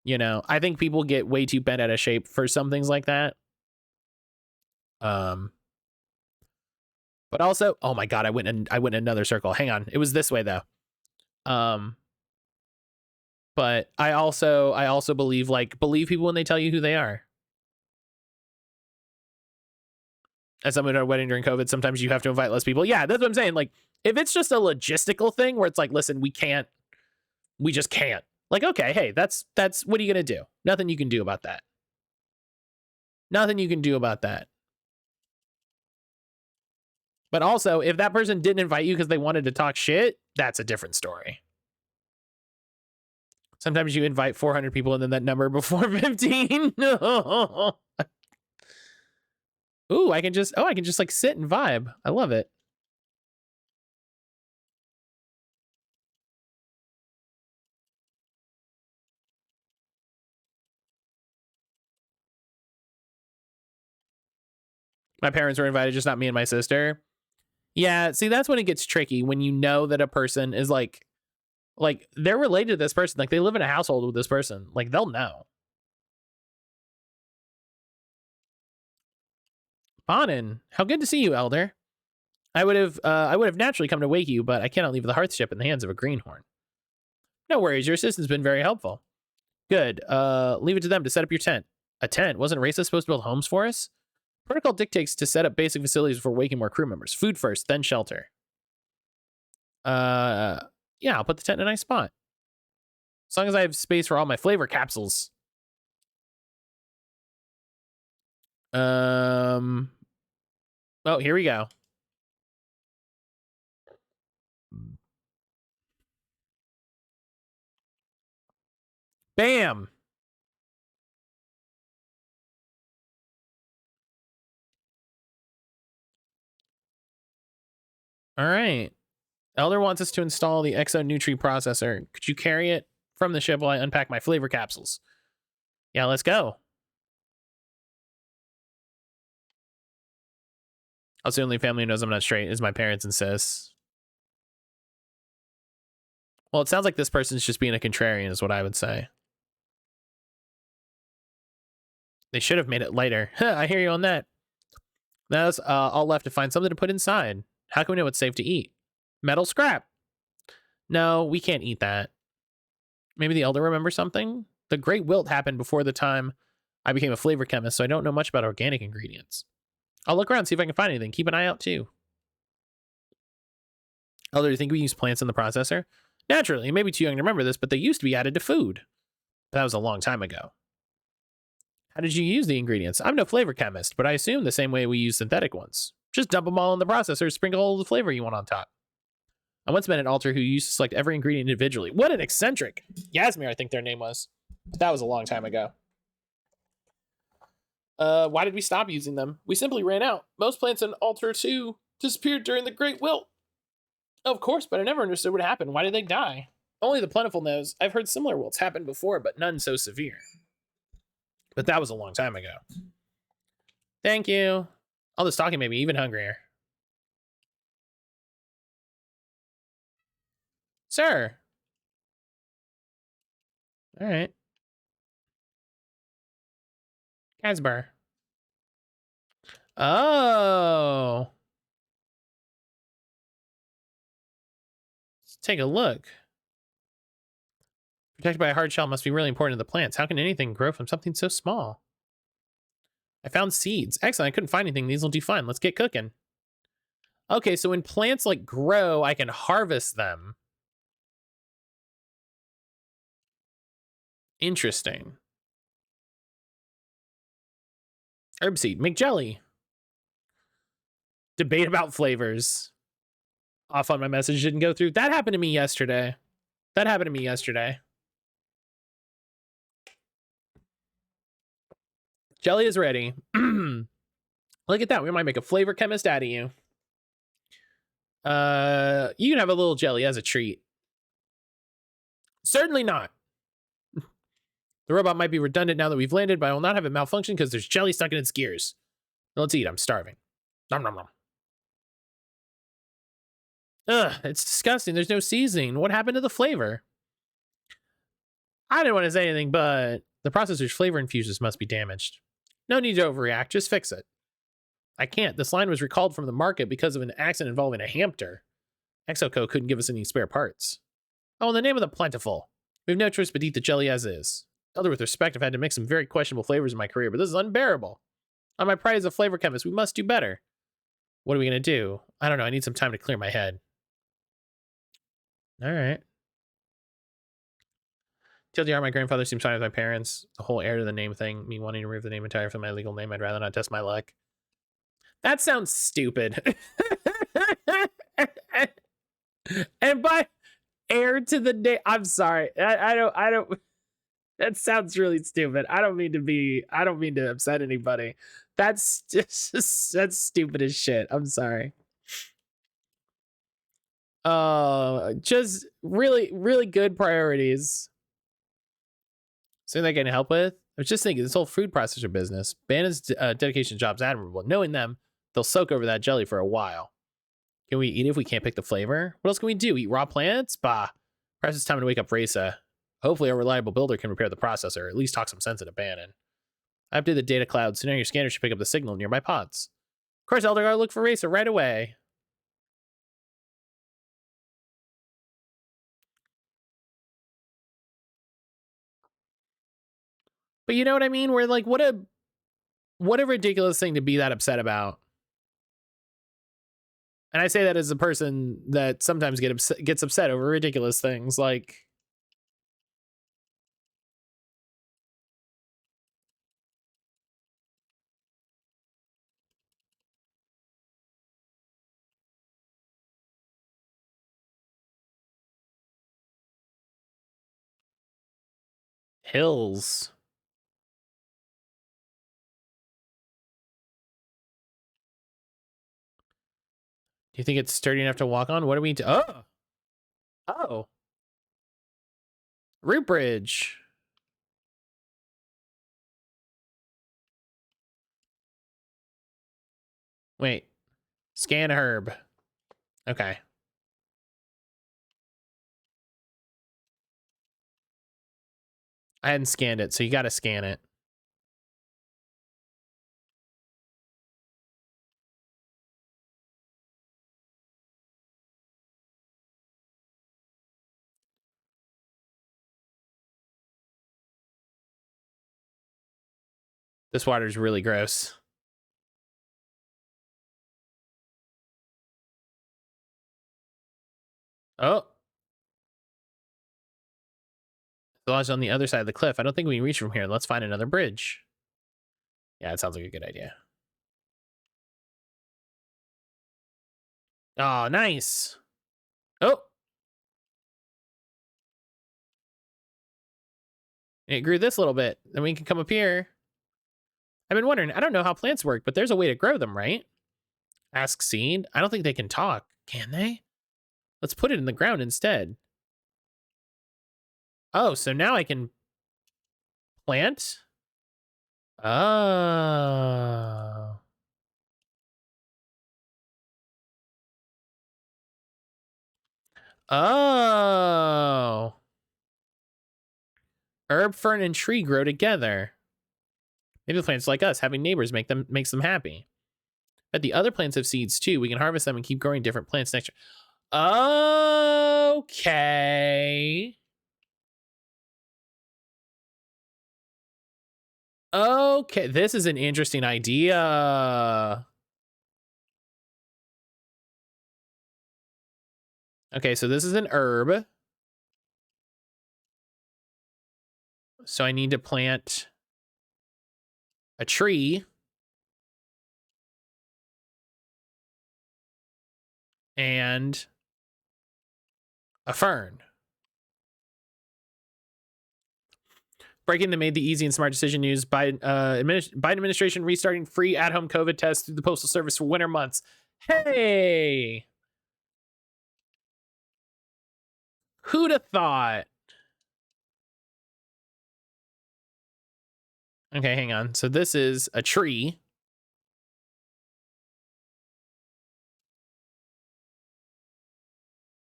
You know, I think people get way too bent out of shape for some things like that. But also, oh my god, I went in another circle. Hang on, it was this way though. But I also believe people when they tell you who they are. As someone at a wedding during COVID, sometimes you have to invite less people. Yeah, that's what I'm saying. Like, if it's just a logistical thing where it's like, listen, we just can't. Like, okay, hey, that's what are you gonna do? Nothing you can do about that. Nothing you can do about that. But also, if that person didn't invite you because they wanted to talk shit, that's a different story. Sometimes you invite 400 people and then that number before 15. Ooh, I can just like sit and vibe. I love it. My parents were invited, just not me and my sister. Yeah, see, that's when it gets tricky, when you know that a person is like they're related to this person, like they live in a household with this person, like they'll know. Bonin, how good to see you, Elder. I would have naturally come to wake you, but I cannot leave the hearthship in the hands of a greenhorn. No worries, your assistant's been very helpful. Good. Leave it to them to set up your tent. A tent? Wasn't Racist supposed to build homes for us? Protocol dictates to set up basic facilities before waking more crew members. Food first, then shelter. Yeah, I'll put the tent in a nice spot. As long as I have space for all my flavor capsules. Oh, here we go. Bam. All right. Elder wants us to install the Exo Nutri processor. Could you carry it from the ship while I unpack my flavor capsules? Yeah, let's go. Also, the only family who knows I'm not straight is my parents and sis. Well, it sounds like this person's just being a contrarian is what I would say. They should have made it lighter. I hear you on that. Now that's all left to find something to put inside. How can we know what's safe to eat? Metal scrap. No, we can't eat that. Maybe the elder remembers something? The Great Wilt happened before the time I became a flavor chemist, so I don't know much about organic ingredients. I'll look around, see if I can find anything. Keep an eye out, too. Elder, do you think we use plants in the processor? Naturally, you may be too young to remember this, but they used to be added to food. That was a long time ago. How did you use the ingredients? I'm no flavor chemist, but I assume the same way we use synthetic ones. Just dump them all in the processor, sprinkle all the flavor you want on top. I once met an altar who used to select every ingredient individually. What an eccentric! Yasmir, I think their name was. That was a long time ago. Why did we stop using them? We simply ran out. Most plants in Altar 2 disappeared during the Great Wilt. Of course, but I never understood what happened. Why did they die? Only the plentiful knows. I've heard similar wilts happen before, but none so severe. But that was a long time ago. Thank you. All this talking made me even hungrier. Sir. All right. Casper. Oh. Let's take a look. Protected by a hard shell must be really important to the plants. How can anything grow from something so small? I found seeds. Excellent. I couldn't find anything. These will do fine. Let's get cooking. Okay, so when plants like grow, I can harvest them. Interesting. Herb seed. Make jelly. Debate about flavors. Off on my message didn't go through. That happened to me yesterday. Jelly is ready. Look at that. We might make a flavor chemist out of you. You can have a little jelly as a treat. Certainly not. The robot might be redundant now that we've landed, but I will not have it malfunction because there's jelly stuck in its gears. Let's eat. I'm starving. Nom nom nom. Ugh, it's disgusting. There's no seasoning. What happened to the flavor? I didn't want to say anything, but the processor's flavor infusions must be damaged. No need to overreact. Just fix it. I can't. This line was recalled from the market because of an accident involving a hamster. Exoco couldn't give us any spare parts. Oh, in the name of the plentiful. We have no choice but eat the jelly as is. Elder, with respect, I've had to make some very questionable flavors in my career, but this is unbearable. On my pride as a flavor chemist, we must do better. What are we going to do? I don't know. I need some time to clear my head. All right. TLDR, my grandfather seems fine with my parents. The whole heir to the name thing, me wanting to remove the name entirely from my legal name, I'd rather not test my luck. That sounds stupid. And by heir to the name, I'm sorry. I don't. That sounds really stupid. I don't mean to upset anybody. That's that's stupid as shit. I'm sorry. Just really good priorities. Something I can help with? I was just thinking, this whole food processor business, Banna's dedication to job's admirable. Knowing them, they'll soak over that jelly for a while. Can we eat it if we can't pick the flavor? What else can we do? Eat raw plants? Bah. Perhaps it's time to wake up Raisa. Hopefully a reliable builder can repair the processor, or at least talk some sense into Bannon. I updated the data cloud, so now your scanner should pick up the signal in nearby pods. Of course, Elder, I'll look for Raisa right away. But you know what I mean? We're like, what a ridiculous thing to be that upset about. And I say that as a person that sometimes gets upset over ridiculous things, like hills. Do you think it's sturdy enough to walk on? What do we do? Oh. Root bridge. Wait. Scan herb. Okay. I hadn't scanned it, so you got to scan it. This water is really gross. Oh. The lodge on the other side of the cliff. I don't think we can reach from here. Let's find another bridge. Yeah, it sounds like a good idea. Oh, nice. Oh. It grew this little bit. Then we can come up here. I've been wondering, I don't know how plants work, but there's a way to grow them, right? Ask seed. I don't think they can talk. Can they? Let's put it in the ground instead. Oh, so now I can plant? Oh. Oh. Herb, fern, and tree grow together. Maybe the plants like us, having neighbors makes them happy. But the other plants have seeds too. We can harvest them and keep growing different plants next year. Okay. Okay, this is an interesting idea. Okay, so this is an herb. So I need to plant a tree. And a fern. Breaking that made the easy and smart decision news. Biden administration restarting free at-home COVID tests through the Postal Service for winter months. Hey! Who'd have thought? Okay, hang on. So this is a tree.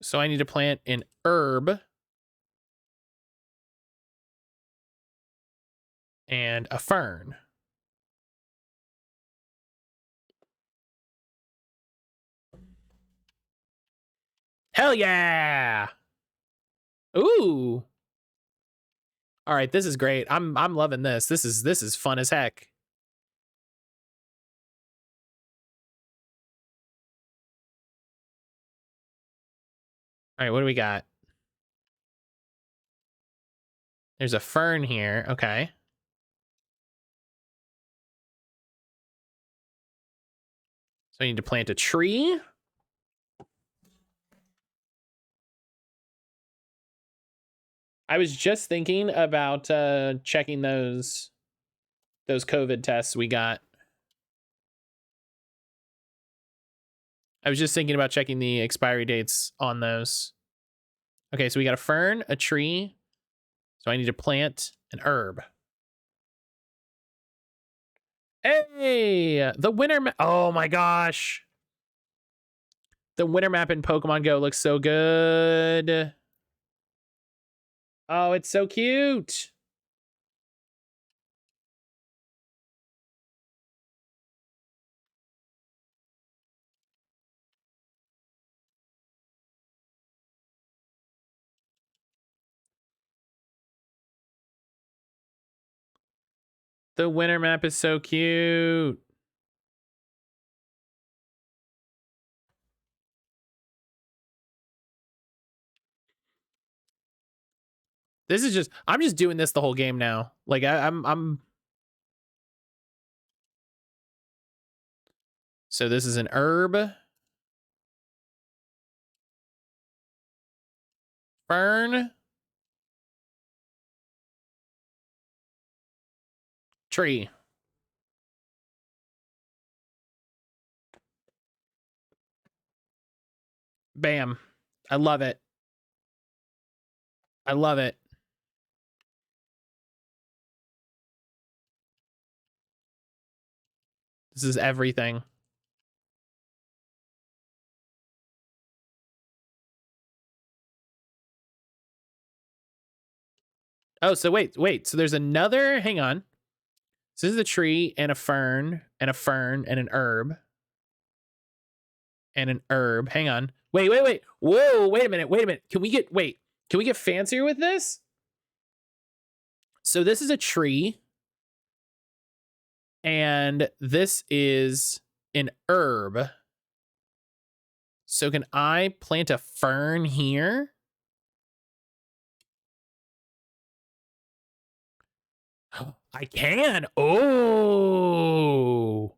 So I need to plant an herb. And a fern. Hell yeah! Ooh. All right, this is great. I'm loving this. This is fun as heck. All right, what do we got? There's a fern here. Okay. So I need to plant a tree. I was just thinking about checking those COVID tests we got. I was just thinking about checking the expiry dates on those. Okay, so we got a fern, a tree. So I need to plant an herb. Hey, the winter map. Oh my gosh. The winter map in Pokemon Go looks so good. Oh, it's so cute. The winter map is so cute. This is just, I'm just doing this the whole game now. Like I'm. So this is an herb. Fern. Tree. Bam. I love it. I love it. This is everything. Oh, so wait. So there's another, hang on. So this is a tree and a fern and a fern and an herb. And an herb. Hang on. Wait. Whoa, wait a minute. Can we get fancier with this? So this is a tree. And this is an herb. So can I plant a fern here? I can. Oh.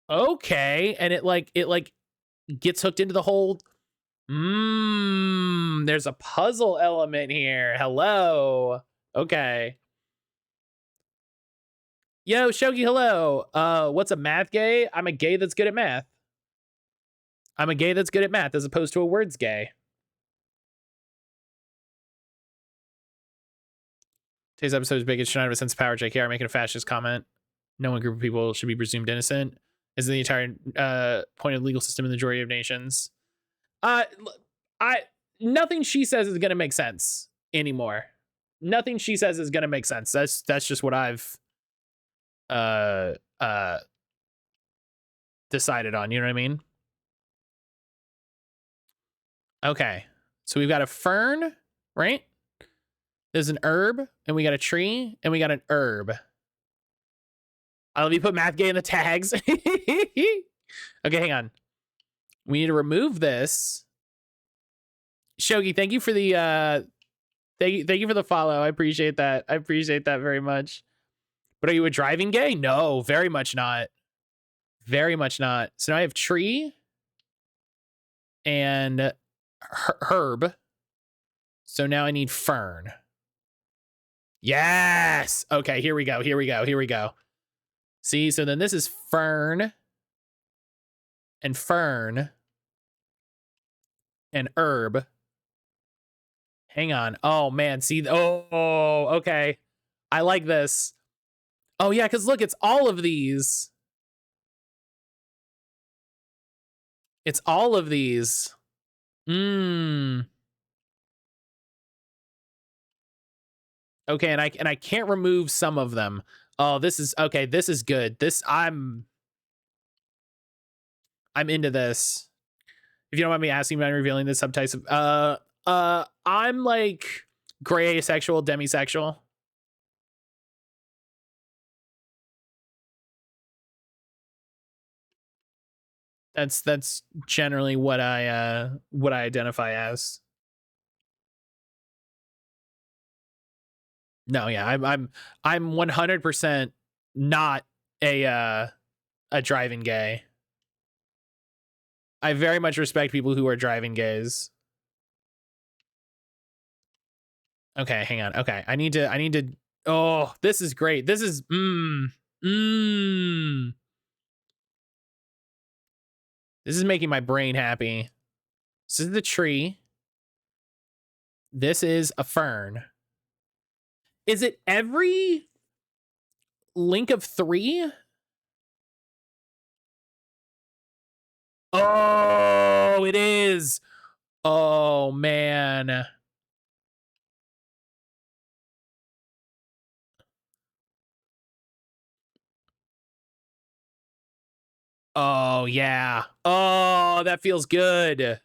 Okay. And it gets hooked into the whole. There's a puzzle element here. Hello. Okay. Yo, Shogi, hello. What's a math gay? I'm a gay that's good at math. I'm a gay that's good at math as opposed to a words gay. Today's episode's biggest shine of a sense of power. JKR making a fascist comment. No one group of people should be presumed innocent. Is the entire point of the legal system in the majority of nations. Nothing she says is gonna make sense anymore. Nothing she says is gonna make sense. That's just what I've decided on. You know what I mean? Okay, so we've got a fern, right? There's an herb, and we got a tree, and we got an herb. Let me put math gay in the tags. Okay, hang on. We need to remove this. Shogi, thank you for the thank you for the follow. I appreciate that. I appreciate that very much. But are you a driving gay? No, very much not. Very much not. So now I have tree and herb. So now I need fern. Yes. Okay, here we go. Here we go. Here we go. See, so then this is fern and fern and herb. Hang on. Oh man, see, oh, okay. I like this. Oh yeah, because look, it's all of these. It's all of these. Okay, and I can't remove some of them. Oh, this is okay. This is good. This I'm into this. If you don't mind me asking, I'm revealing the subtypes of I'm like gray asexual, demisexual. That's generally what I identify as. No, yeah, I'm 100% not a driving gay. I very much respect people who are driving gays. Okay, hang on. Okay, I need to. Oh, this is great. This is This is making my brain happy. This is the tree. This is a fern. Is it every link of 3? Oh, it is. Oh, man. Oh, yeah. Oh, that feels good.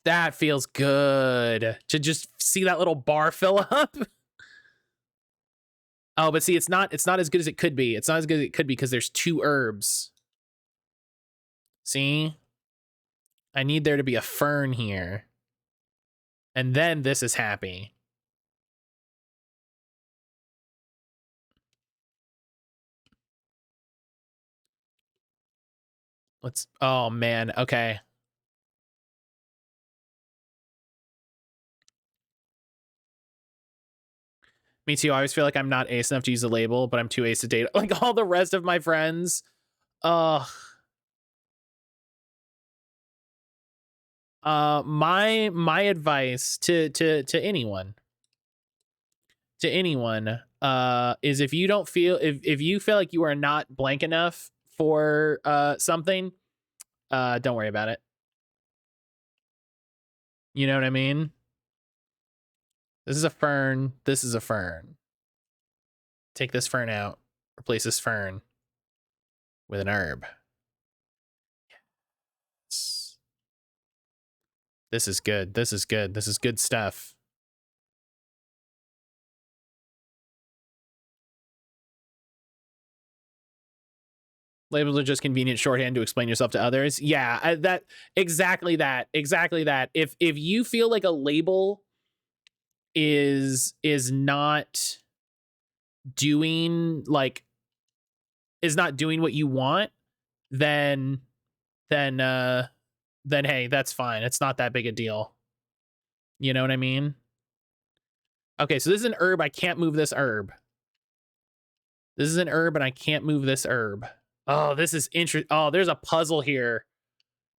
That feels good. To just see that little bar fill up. Oh, but see, it's not as good as it could be. It's not as good as it could be because there's 2 herbs. See? I need there to be a fern here. And then this is happy. Let's, oh man, okay. Me too. I always feel like I'm not ace enough to use a label, but I'm too ace to date like all the rest of my friends. My advice to anyone is if you don't feel if you feel like you are not blank enough for something, don't worry about it. You know what I mean? This is a fern. This is a fern. Take this fern out. Replace this fern with an herb. This is good. This is good. This is good stuff. Labels are just convenient shorthand to explain yourself to others. Yeah, exactly that. If you feel like a label is not doing what you want, then hey, that's fine. It's not that big a deal. You know what I mean? Okay, so this is an herb. I can't move this herb. This is an herb, and I can't move this herb. Oh, this is interesting. Oh, there's a puzzle here.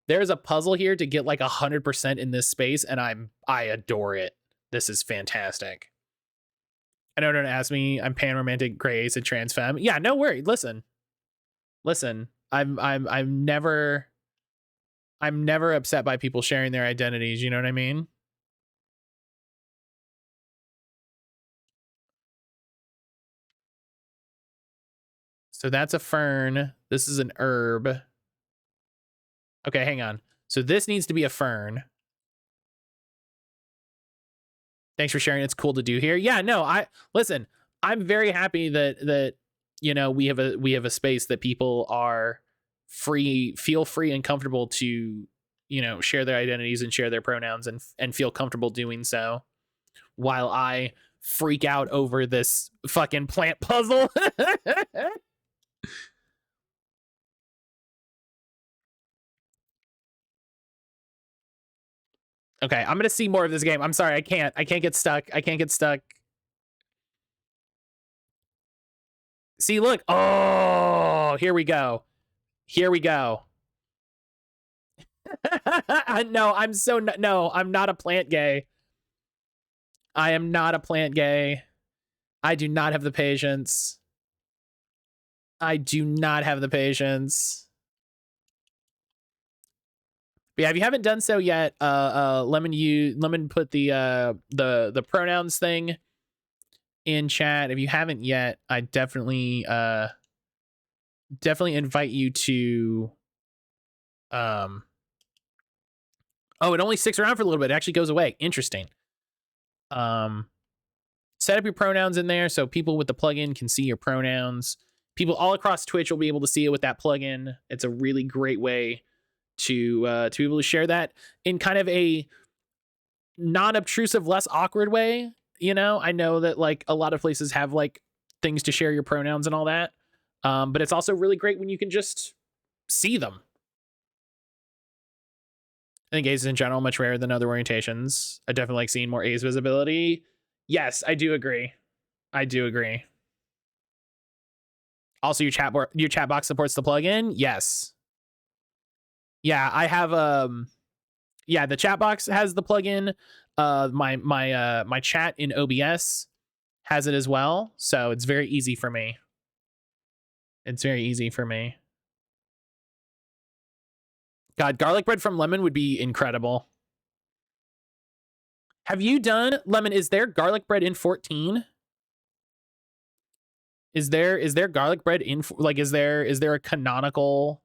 There's a puzzle here to get like 100% in this space, and I adore it. This is fantastic. I know, don't ask me. I'm pan-romantic, gray ace, and trans femme. Yeah, no worry. Listen. I'm never upset by people sharing their identities. You know what I mean? So that's a fern. This is an herb. Okay, hang on. So this needs to be a fern. Thanks for sharing. It's cool to do here. Yeah, no, listen. I'm very happy that you know we have a space that people are feel free and comfortable to, you know, share their identities and share their pronouns and feel comfortable doing so, while I freak out over this fucking plant puzzle. Okay, I'm gonna see more of this game. I'm sorry, I can't get stuck. See, look. Oh, here we go. No, I'm not a plant gay. I am not a plant gay. I do not have the patience. But yeah, if you haven't done so yet, Lemon put the pronouns thing in chat. If you haven't yet, I definitely invite you to oh, it only sticks around for a little bit. It actually goes away. Interesting. Set up your pronouns in there so people with the plugin can see your pronouns. People all across Twitch will be able to see it with that plugin. It's a really great way to be able to share that in kind of a non-obtrusive, less awkward way. You know, I know that like a lot of places have like things to share your pronouns and all that, but it's also really great when you can just see them. I think A's in general much rarer than other orientations. I definitely like seeing more A's visibility. Yes, I do agree. Also, your chat box supports the plugin. Yes. Yeah, I have yeah, the chat box has the plugin. My chat in OBS has it as well, so it's very easy for me. God, garlic bread from Lemon would be incredible. Have you done, Lemon, is there garlic bread in 14? Is there garlic bread in, like, is there a canonical?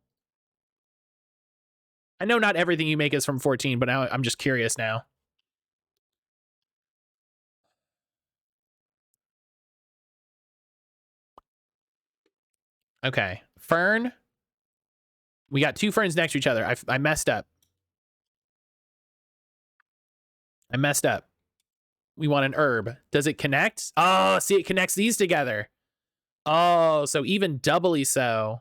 I know not everything you make is from 14, but now I'm just curious now. Okay, fern. We got two ferns next to each other. I messed up. We want an herb. Does it connect? Oh, see, it connects these together. Oh, so even doubly so.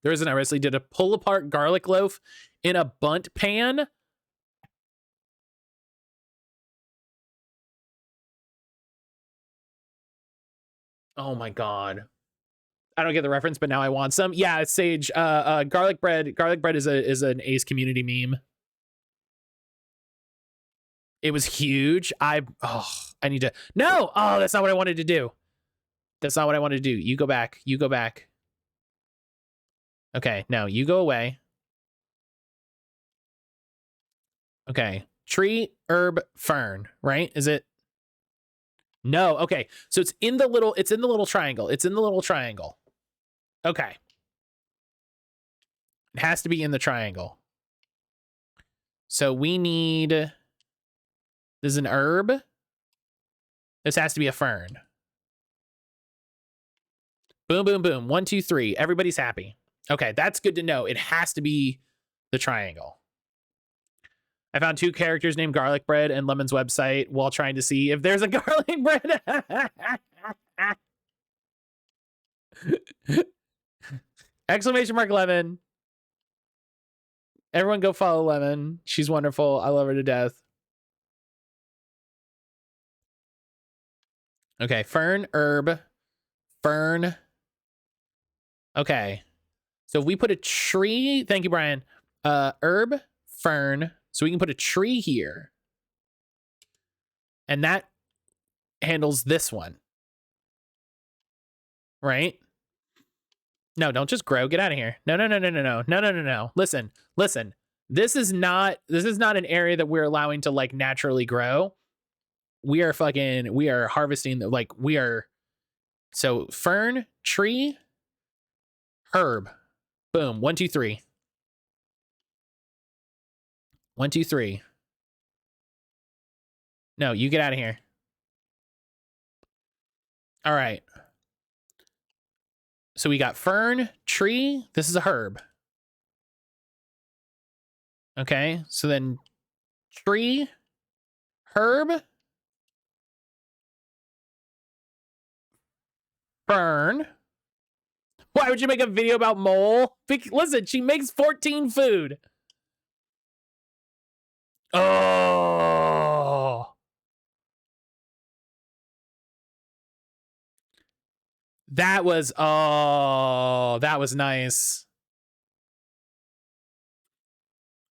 There is an Wesley did a pull apart garlic loaf in a bunt pan. Oh my god. I don't get the reference, but now I want some. Yeah, Sage. Garlic bread. Garlic bread is an Ace community meme. It was huge. I need to. No. Oh, that's not what I wanted to do. You go back. Okay, now you go away. Okay, tree, herb, fern. Right? Is it? No. Okay, so it's in the little triangle. Okay. It has to be in the triangle. So we need, this is an herb. This has to be a fern. Boom, boom, boom. 1, 2, 3. Everybody's happy. Okay, that's good to know. It has to be the triangle. I found 2 characters named Garlic Bread and Lemon's website while trying to see if there's a garlic bread. Exclamation mark Lemon. Everyone go follow Lemon. She's wonderful. I love her to death. Okay, Fern, Herb, Fern. Okay. So if we put a tree, thank you, Brian. Herb, Fern. So we can put a tree here. And that handles this one. Right? No, don't just grow. Get out of here. No. Listen. This is not an area that we're allowing to like naturally grow. We are harvesting, like we are. So fern, tree, herb. Boom. 1, 2, 3. 1, 2, 3. No, you get out of here. All right. So we got fern, tree. This is a herb. Okay. So then tree, herb, fern. Why would you make a video about mole? Listen, she makes 14 food. Oh. That was nice.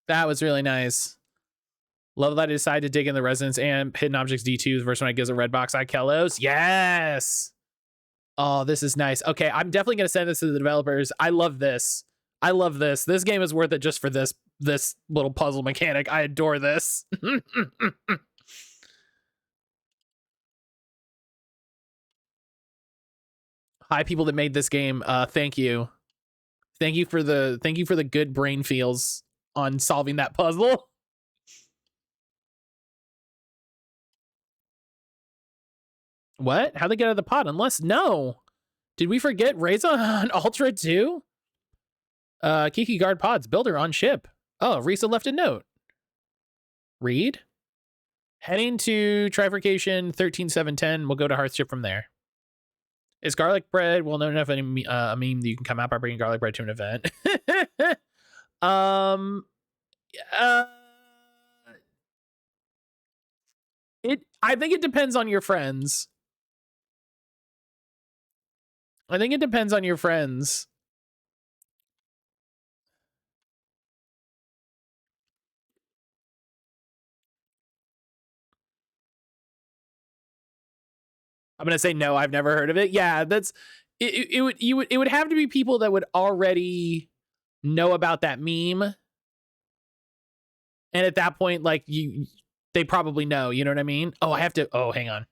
That was really nice. Love that I decided to dig in the Resonance and Hidden Objects D2 versus when I gives a red box Kellos. Yes. Oh, this is nice. Okay, I'm definitely going to send this to the developers. I love this. This game is worth it just for this little puzzle mechanic. I adore this. Hi, people that made this game. Thank you. Thank you for the good brain feels on solving that puzzle. What? How'd they get out of the pot? Unless, no. Did we forget Reza on Ultra 2? Kiki guard pods, builder on ship. Oh, Risa left a note. Read. Heading to trifurcation 13710. We'll go to Hearthship from there. Is garlic bread? Well, no enough a meme that you can come out by bringing garlic bread to an event. I think it depends on your friends. I'm gonna say no. I've never heard of it. Yeah, that's it. It would have to be people that would already know about that meme, and at that point, like they probably know. You know what I mean? Oh, I have to. Oh, hang on.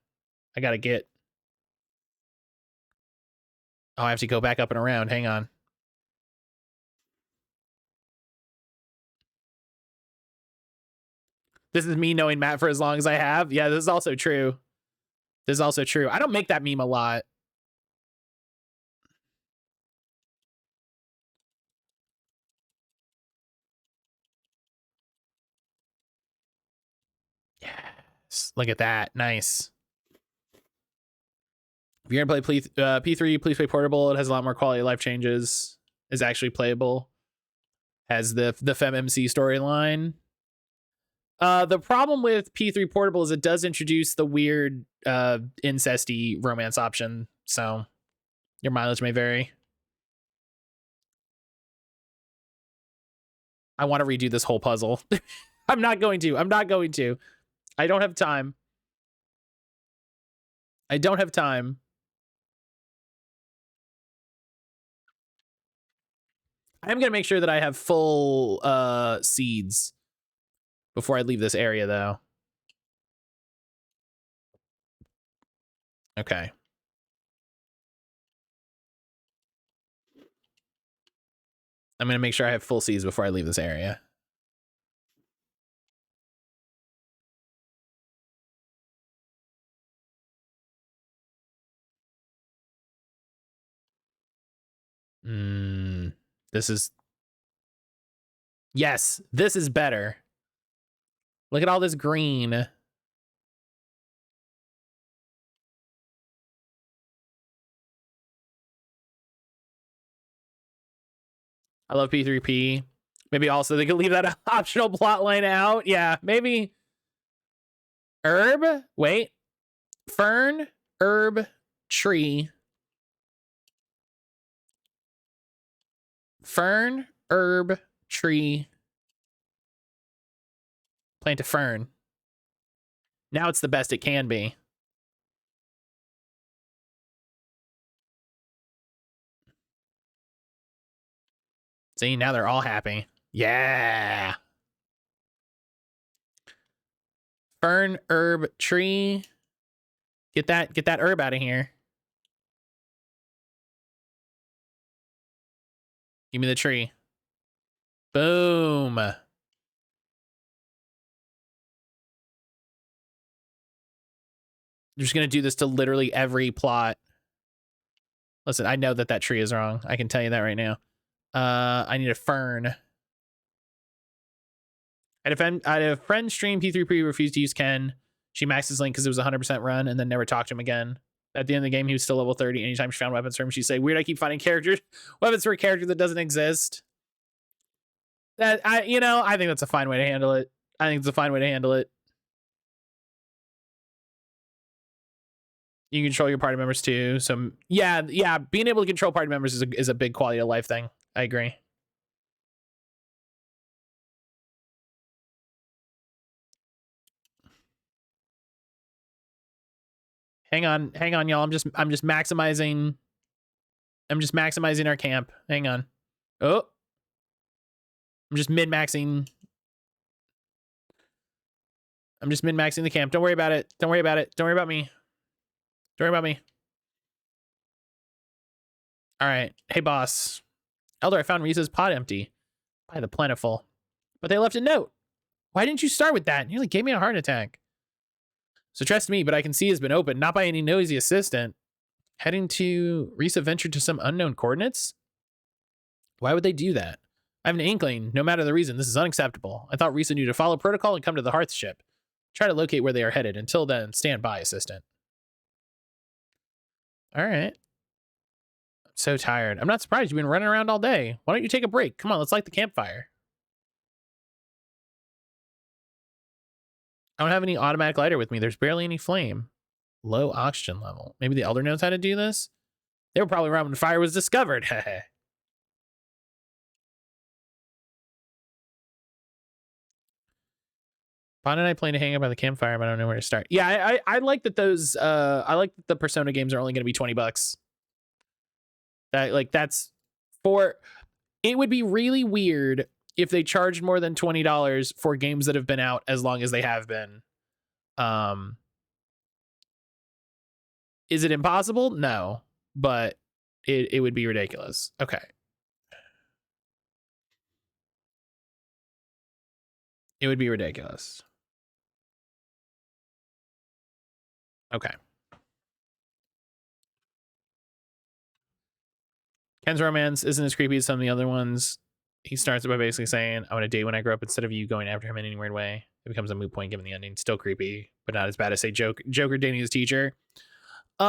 I gotta get. Oh, I have to go back up and around. Hang on. This is me knowing Matt for as long as I have. Yeah, this is also true. I don't make that meme a lot. Yes. Look at that. Nice. If you're gonna play P3, please play portable. It has a lot more quality of life changes. Is actually playable. Has the FemMC storyline. The problem with P3 portable is it does introduce the weird incesty romance option, so your mileage may vary. I want to redo this whole puzzle. I'm not going to. I don't have time. I'm going to make sure that I have full seeds before I leave this area, though. Okay. I'm going to make sure I have full seeds before I leave this area. This is... Yes, this is better. Look at all this green. I love P3P. Maybe also they could leave that optional plot line out. Yeah, maybe. Herb? Wait. Fern, herb, tree. Fern, herb, tree. Plant a fern. Now it's the best it can be. See, now they're all happy. Yeah. Fern, herb, tree. Get that herb out of here. Give me the tree. Boom. I'm just going to do this to literally every plot. Listen, I know that tree is wrong. I can tell you that right now. I need a fern. I had a friend stream P3P refused to use Ken. She maxed his link because it was 100% run and then never talked to him again. At the end of the game, he was still level 30. Anytime she found weapons for him, she'd say, weird, I keep finding weapons for a character that doesn't exist. I think that's a fine way to handle it. You can control your party members too. So yeah, being able to control party members is a big quality of life thing. I agree. Hang on, y'all. I'm just maximizing. I'm just maximizing our camp. Hang on. Oh, I'm just min-maxing. I'm just min-maxing the camp. Don't worry about it. Don't worry about it. Don't worry about me. Don't worry about me. All right. Hey, boss. Elder, I found Risa's pot empty. By the plentiful. But they left a note. Why didn't you start with that? It nearly gave me a heart attack. So trust me, but I can see has been opened, not by any noisy assistant. Heading to Risa ventured to some unknown coordinates? Why would they do that? I have an inkling, no matter the reason, this is unacceptable. I thought Risa knew to follow protocol and come to the Hearth ship. Try to locate where they are headed. Until then, stand by, assistant. All right. I'm so tired. I'm not surprised you've been running around all day. Why don't you take a break? Come on, let's light the campfire. I don't have any automatic lighter with me. There's barely any flame. Low oxygen level. Maybe the Elder knows how to do this? They were probably around when fire was discovered. Bon and I plan to hang out by the campfire, but I don't know where to start. Yeah, I like that those I like that the Persona games are only going to be $20. That's for... It would be really weird if they charged more than $20 for games that have been out as long as they have been. Is it impossible? No, but it would be ridiculous. Okay. It would be ridiculous. Okay. Ken's romance isn't as creepy as some of the other ones. He starts by basically saying, I want to date when I grow up instead of you going after him in any weird way. It becomes a moot point given the ending. Still creepy, but not as bad as, say, Joker dating his teacher. This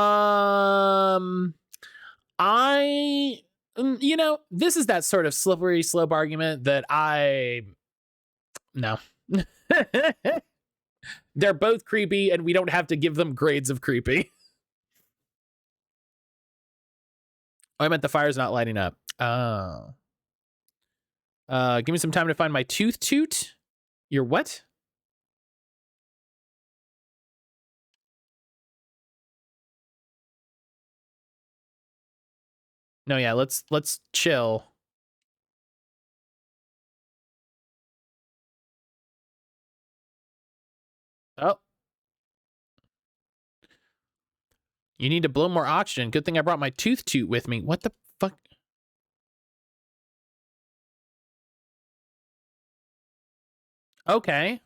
is that sort of slippery slope argument that no. They're both creepy and we don't have to give them grades of creepy. Oh, I meant the fire's not lighting up. Oh. Give me some time to find my tooth toot. Your what? No, yeah, let's chill. Oh. You need to blow more oxygen. Good thing I brought my tooth toot with me. What the fuck? Okay.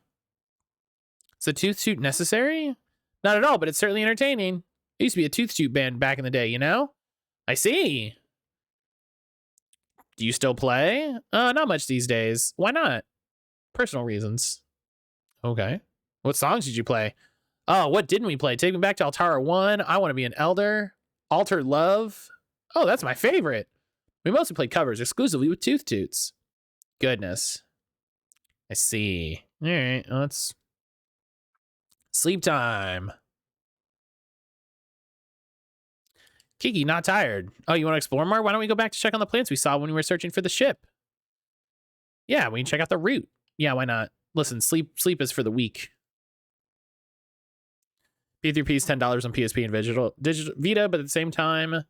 Is a tooth toot necessary? Not at all, but it's certainly entertaining. It used to be a tooth toot band back in the day, you know? I see. Do you still play? Not much these days. Why not? Personal reasons. Okay. What songs did you play? Oh, what didn't we play? Take Me Back to Altara 1. I Want to Be an Elder. Altered Love. Oh, that's my favorite. We mostly played covers exclusively with Tooth Toots. Goodness. I see. All right, let's... Sleep time. Kiki, not tired. Oh, you want to explore more? Why don't we go back to check on the plants we saw when we were searching for the ship? Yeah, we can check out the route. Yeah, why not? Listen, sleep is for the weak. P3P is $10 on PSP and digital Vita, but at the same time,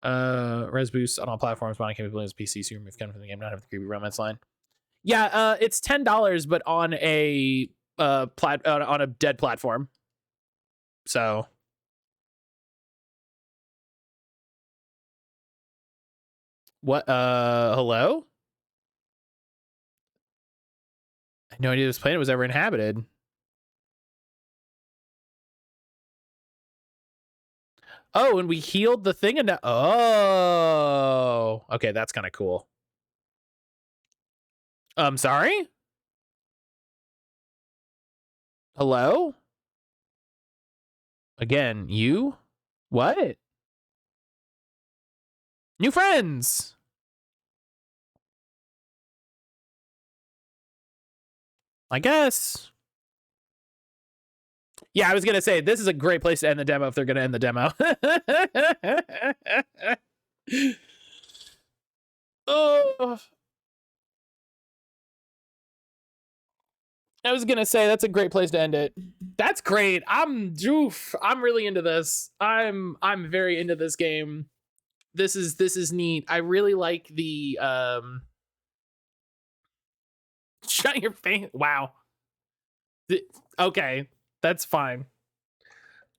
res boost on all platforms, bonding capabilities, PC, so you remove Ken from the game, not have the creepy romance line. Yeah, it's $10, but on a on a dead platform. So what? Hello? I had no idea this planet was ever inhabited. Oh, and we healed the thing, and oh, okay, that's kind of cool. Sorry? Hello? Again, you? What? New friends! I guess. Yeah, I was gonna say, this is a great place to end the demo if they're gonna end the demo. Oh. I was gonna say that's a great place to end it. That's great. I'm really into this. I'm very into this game. This is neat. I really like the shut your face. Wow. Okay, that's fine.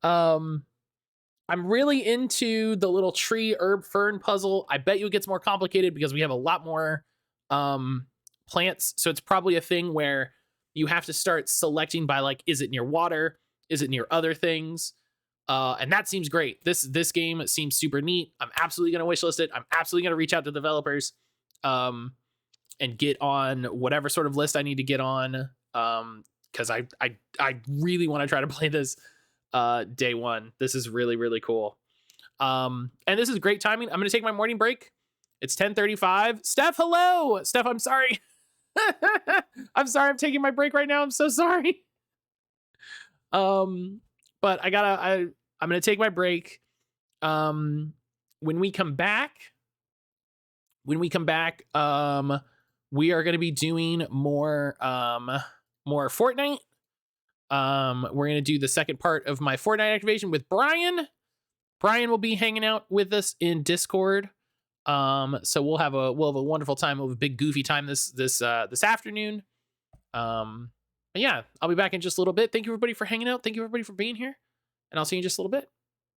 I'm really into the little tree herb fern puzzle. I bet you it gets more complicated because we have a lot more plants. So it's probably a thing where you have to start selecting by like, is it near water? Is it near other things? And that seems great. This game seems super neat. I'm absolutely gonna wishlist it. I'm absolutely gonna reach out to developers and get on whatever sort of list I need to get on. Because I really want to try to play this day one. This is really, really cool. And this is great timing. I'm gonna take my morning break. It's 10:35. Steph, hello. Steph, I'm sorry. I'm sorry I'm taking my break right now. I'm so sorry. But I'm gonna take my break. When we come back, we are gonna be doing more Fortnite. We're gonna do the second part of my Fortnite activation with Brian. Brian will be hanging out with us in Discord. So we'll have a wonderful time. We'll have a big goofy time this afternoon. But yeah, I'll be back in just a little bit. Thank you everybody for hanging out. Thank you everybody for being here, and I'll see you in just a little bit.